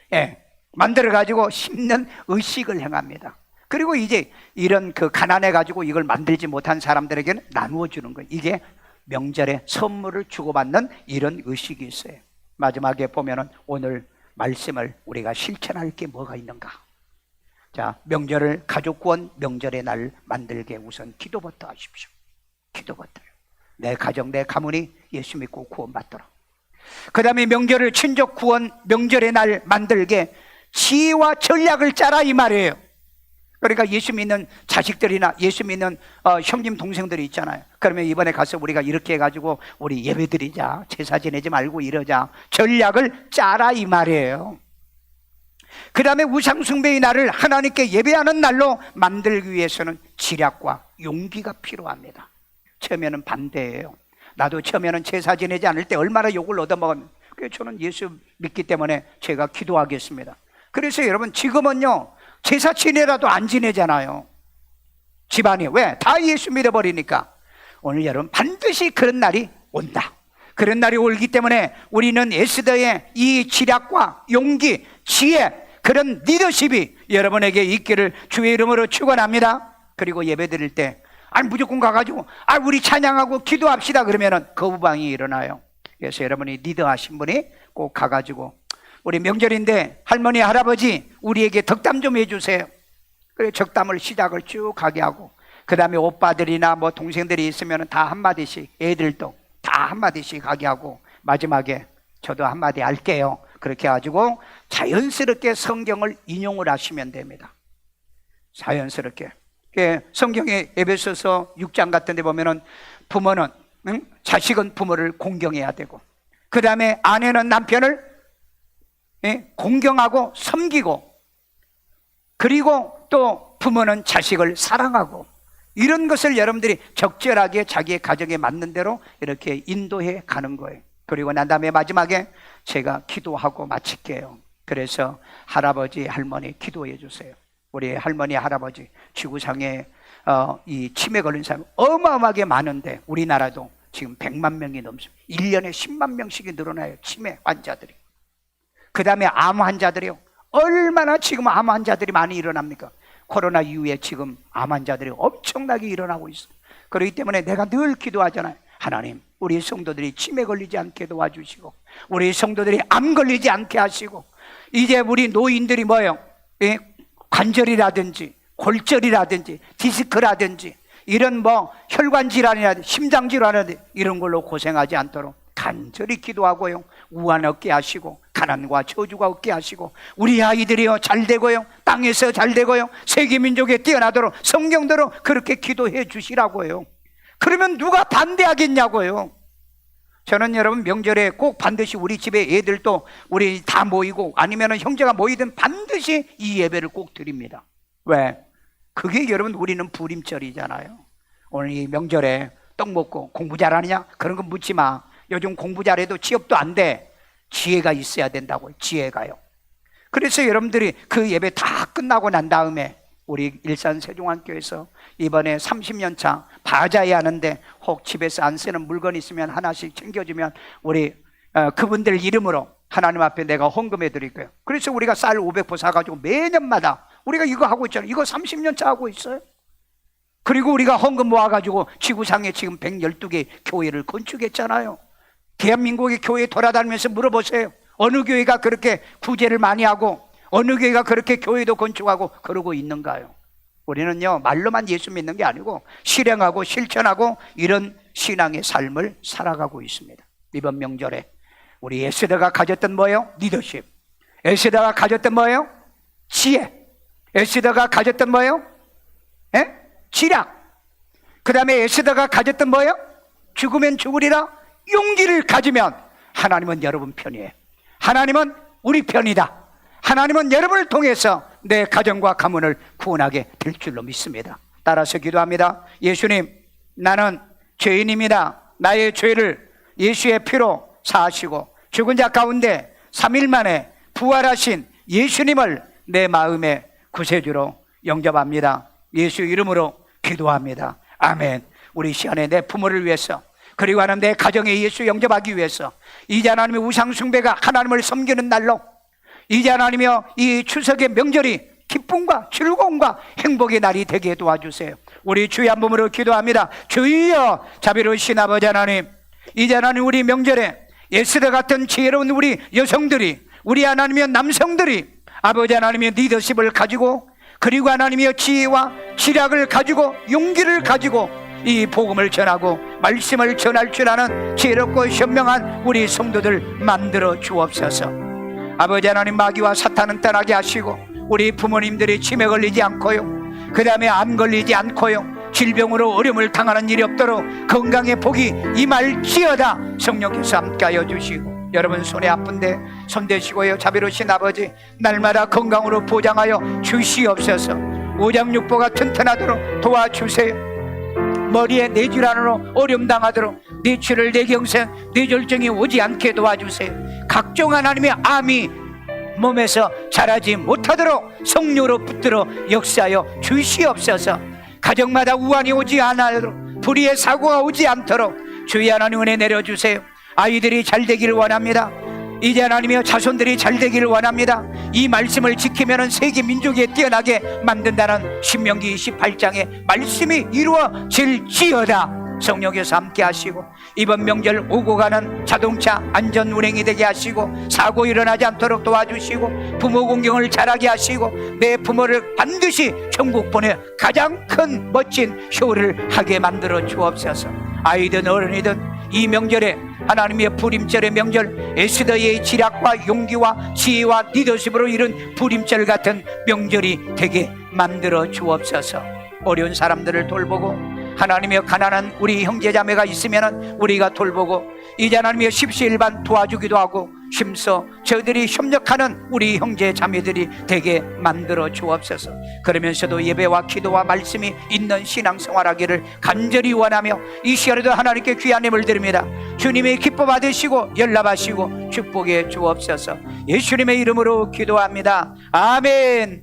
만들어 가지고 씹는 의식을 행합니다. 그리고 이제 이런 그 가난해 가지고 이걸 만들지 못한 사람들에게는 나누어 주는 거예요. 이게 명절에 선물을 주고받는 이런 의식이 있어요. 마지막에 보면은 오늘 말씀을 우리가 실천할 게 뭐가 있는가? 자, 명절을 가족 구원 명절의 날 만들게 우선 기도부터 하십시오. 기도부터요. 내 가정, 내 가문이 예수 믿고 구원받도록. 그 다음에 명절을 친족 구원 명절의 날 만들게 지혜와 전략을 짜라 이 말이에요. 그러니까 예수 믿는 자식들이나 예수 믿는 형님 동생들이 있잖아요. 그러면 이번에 가서 우리가 이렇게 해가지고 우리 예배 드리자, 제사 지내지 말고 이러자, 전략을 짜라 이 말이에요. 그 다음에 우상숭배의 날을 하나님께 예배하는 날로 만들기 위해서는 지략과 용기가 필요합니다. 처음에는 반대예요. 나도 처음에는 제사 지내지 않을 때 얼마나 욕을 얻어먹었는데, 그래서 저는 예수 믿기 때문에 제가 기도하겠습니다. 그래서 여러분 지금은요 제사 지내라도 안 지내잖아요. 집안이. 왜? 다 예수 믿어버리니까. 오늘 여러분 반드시 그런 날이 온다. 그런 날이 오기 때문에 우리는 에스더의 이 지략과 용기, 지혜, 그런 리더십이 여러분에게 있기를 주의 이름으로 축원합니다. 그리고 예배 드릴 때 무조건 가가지고 우리 찬양하고 기도합시다 그러면은 거부방이 일어나요. 그래서 여러분이 리더하신 분이 꼭 가가지고 우리 명절인데 할머니 할아버지 우리에게 덕담 좀 해주세요. 그래 적담을 시작을 쭉 가게 하고, 그 다음에 오빠들이나 뭐 동생들이 있으면 다 한마디씩, 애들도 다 한마디씩 하게 하고, 마지막에 저도 한마디 할게요. 그렇게 해가지고 자연스럽게 성경을 인용을 하시면 됩니다. 자연스럽게. 성경에 에베소서 6장 같은 데 보면은 부모는 자식은 부모를 공경해야 되고, 그 다음에 아내는 남편을 공경하고 섬기고, 그리고 또 부모는 자식을 사랑하고, 이런 것을 여러분들이 적절하게 자기의 가정에 맞는 대로 이렇게 인도해 가는 거예요. 그리고 난 다음에 마지막에 제가 기도하고 마칠게요. 그래서 할아버지 할머니 기도해 주세요. 우리 할머니 할아버지 지구상에 이 치매 걸린 사람이 어마어마하게 많은데 우리나라도 지금 100만 명이 넘습니다. 1년에 10만 명씩이 늘어나요. 치매 환자들이. 그 다음에 암 환자들이요. 얼마나 지금 암 환자들이 많이 일어납니까? 코로나 이후에 지금 암 환자들이 엄청나게 일어나고 있어요. 그렇기 때문에 내가 늘 기도하잖아요. 하나님, 우리 성도들이 치매 걸리지 않게 도와주시고, 우리 성도들이 암 걸리지 않게 하시고, 이제 우리 노인들이 뭐예요? 관절이라든지 골절이라든지 디스크라든지 이런 뭐 혈관 질환이라든지 심장 질환이라든지 이런 걸로 고생하지 않도록 간절히 기도하고요, 우한 얻게 하시고 가난과 저주가 없게 하시고, 우리 아이들이요 잘 되고요, 땅에서 잘 되고요, 세계 민족에 뛰어나도록 성경대로 그렇게 기도해 주시라고요. 그러면 누가 반대하겠냐고요. 저는 여러분 명절에 꼭 반드시 우리 집에 애들도 우리 다 모이고 아니면 형제가 모이든 반드시 이 예배를 꼭 드립니다. 왜? 그게 여러분 우리는 부림절이잖아요. 오늘 이 명절에 떡 먹고 공부 잘하느냐? 그런 거 묻지 마. 요즘 공부 잘해도 취업도 안 돼. 지혜가 있어야 된다고요. 지혜가요. 그래서 여러분들이 그 예배 다 끝나고 난 다음에 우리 일산 세종안교에서 이번에 30년 차 바자회 하는데 혹 집에서 안 쓰는 물건 있으면 하나씩 챙겨주면 우리 그분들 이름으로 하나님 앞에 내가 헌금해 드릴 거예요. 그래서 우리가 쌀 500포 사가지고 매년마다 우리가 이거 하고 있잖아요. 이거 30년 차 하고 있어요. 그리고 우리가 헌금 모아가지고 지구상에 지금 112개 교회를 건축했잖아요. 대한민국의 교회 돌아다니면서 물어보세요. 어느 교회가 그렇게 구제를 많이 하고 어느 교회가 그렇게 교회도 건축하고 그러고 있는가요? 우리는요, 말로만 예수 믿는 게 아니고 실행하고 실천하고 이런 신앙의 삶을 살아가고 있습니다. 이번 명절에 우리 에스더가 가졌던 뭐예요? 리더십. 에스더가 가졌던 뭐예요? 지혜. 에스더가 가졌던 뭐예요? 지략. 그 다음에 에스더가 가졌던 뭐예요? 죽으면 죽으리라 용기를 가지면 하나님은 여러분 편이에요. 하나님은 우리 편이다. 하나님은 여러분을 통해서 내 가정과 가문을 구원하게 될 줄로 믿습니다. 따라서 기도합니다. 예수님, 나는 죄인입니다. 나의 죄를 예수의 피로 사하시고 죽은 자 가운데 3일 만에 부활하신 예수님을 내 마음의 구세주로 영접합니다. 예수 이름으로 기도합니다. 아멘. 우리 시간에 내 부모를 위해서, 그리고 하나님 내 가정에 예수 영접하기 위해서, 이제 하나님의 우상 숭배가 하나님을 섬기는 날로, 이제 하나님이여 이 추석의 명절이 기쁨과 즐거움과 행복의 날이 되게 도와주세요. 우리 주의 한 몸으로 기도합니다. 주여, 자비로우신 아버지 하나님, 이제 하나님 우리 명절에 에스더 같은 지혜로운 우리 여성들이, 우리 하나님이여 남성들이 아버지 하나님의 리더십을 가지고, 그리고 하나님의 지혜와 지략을 가지고 용기를 가지고 이 복음을 전하고 말씀을 전할 줄 아는 지혜롭고 현명한 우리 성도들 만들어 주옵소서. 아버지 하나님, 마귀와 사탄은 떠나게 하시고 우리 부모님들이 치매 걸리지 않고요, 그 다음에 암 걸리지 않고요, 질병으로 어려움을 당하는 일이 없도록 건강의 복이 임할지어다. 성령께서 함께하여 주시고, 여러분 손에 아픈데 손 대시고요, 자비로우신 아버지 날마다 건강으로 보장하여 주시옵소서. 오장육부가 튼튼하도록 도와주세요. 머리에 뇌질환으로 어려움 당하도록 뇌출혈, 뇌경색, 뇌졸중이 오지 않게 도와주세요. 각종 하나님의 암이 몸에서 자라지 못하도록 성령으로 붙들어 역사하여 주시옵소서. 가정마다 우환이 오지 않도록, 불의의 사고가 오지 않도록 주의 하나님 은혜 내려주세요. 아이들이 잘 되기를 원합니다. 이제 하나님이여 자손들이 잘 되기를 원합니다. 이 말씀을 지키면 세계 민족에 뛰어나게 만든다는 신명기 28장의 말씀이 이루어질지어다. 성령께서 함께 하시고 이번 명절 오고 가는 자동차 안전 운행이 되게 하시고 사고 일어나지 않도록 도와주시고 부모 공경을 잘하게 하시고 내 부모를 반드시 천국 보내 가장 큰 멋진 효를 하게 만들어 주옵소서. 아이든 어른이든 이 명절에 하나님의 부림절의 명절, 에스더의 지략과 용기와 지혜와 리더십으로 이룬 부림절 같은 명절이 되게 만들어 주옵소서. 어려운 사람들을 돌보고 하나님의 가난한 우리 형제자매가 있으면 우리가 돌보고, 이제 하나님의 십시일반 도와주기도 하고 힘써 저들이 협력하는 우리 형제자매들이 되게 만들어 주옵소서. 그러면서도 예배와 기도와 말씀이 있는 신앙생활하기를 간절히 원하며 이 시간에도 하나님께 귀한 힘을 드립니다. 주님의 기뻐 받으시고 연락하시고 축복해 주옵소서. 예수님의 이름으로 기도합니다. 아멘.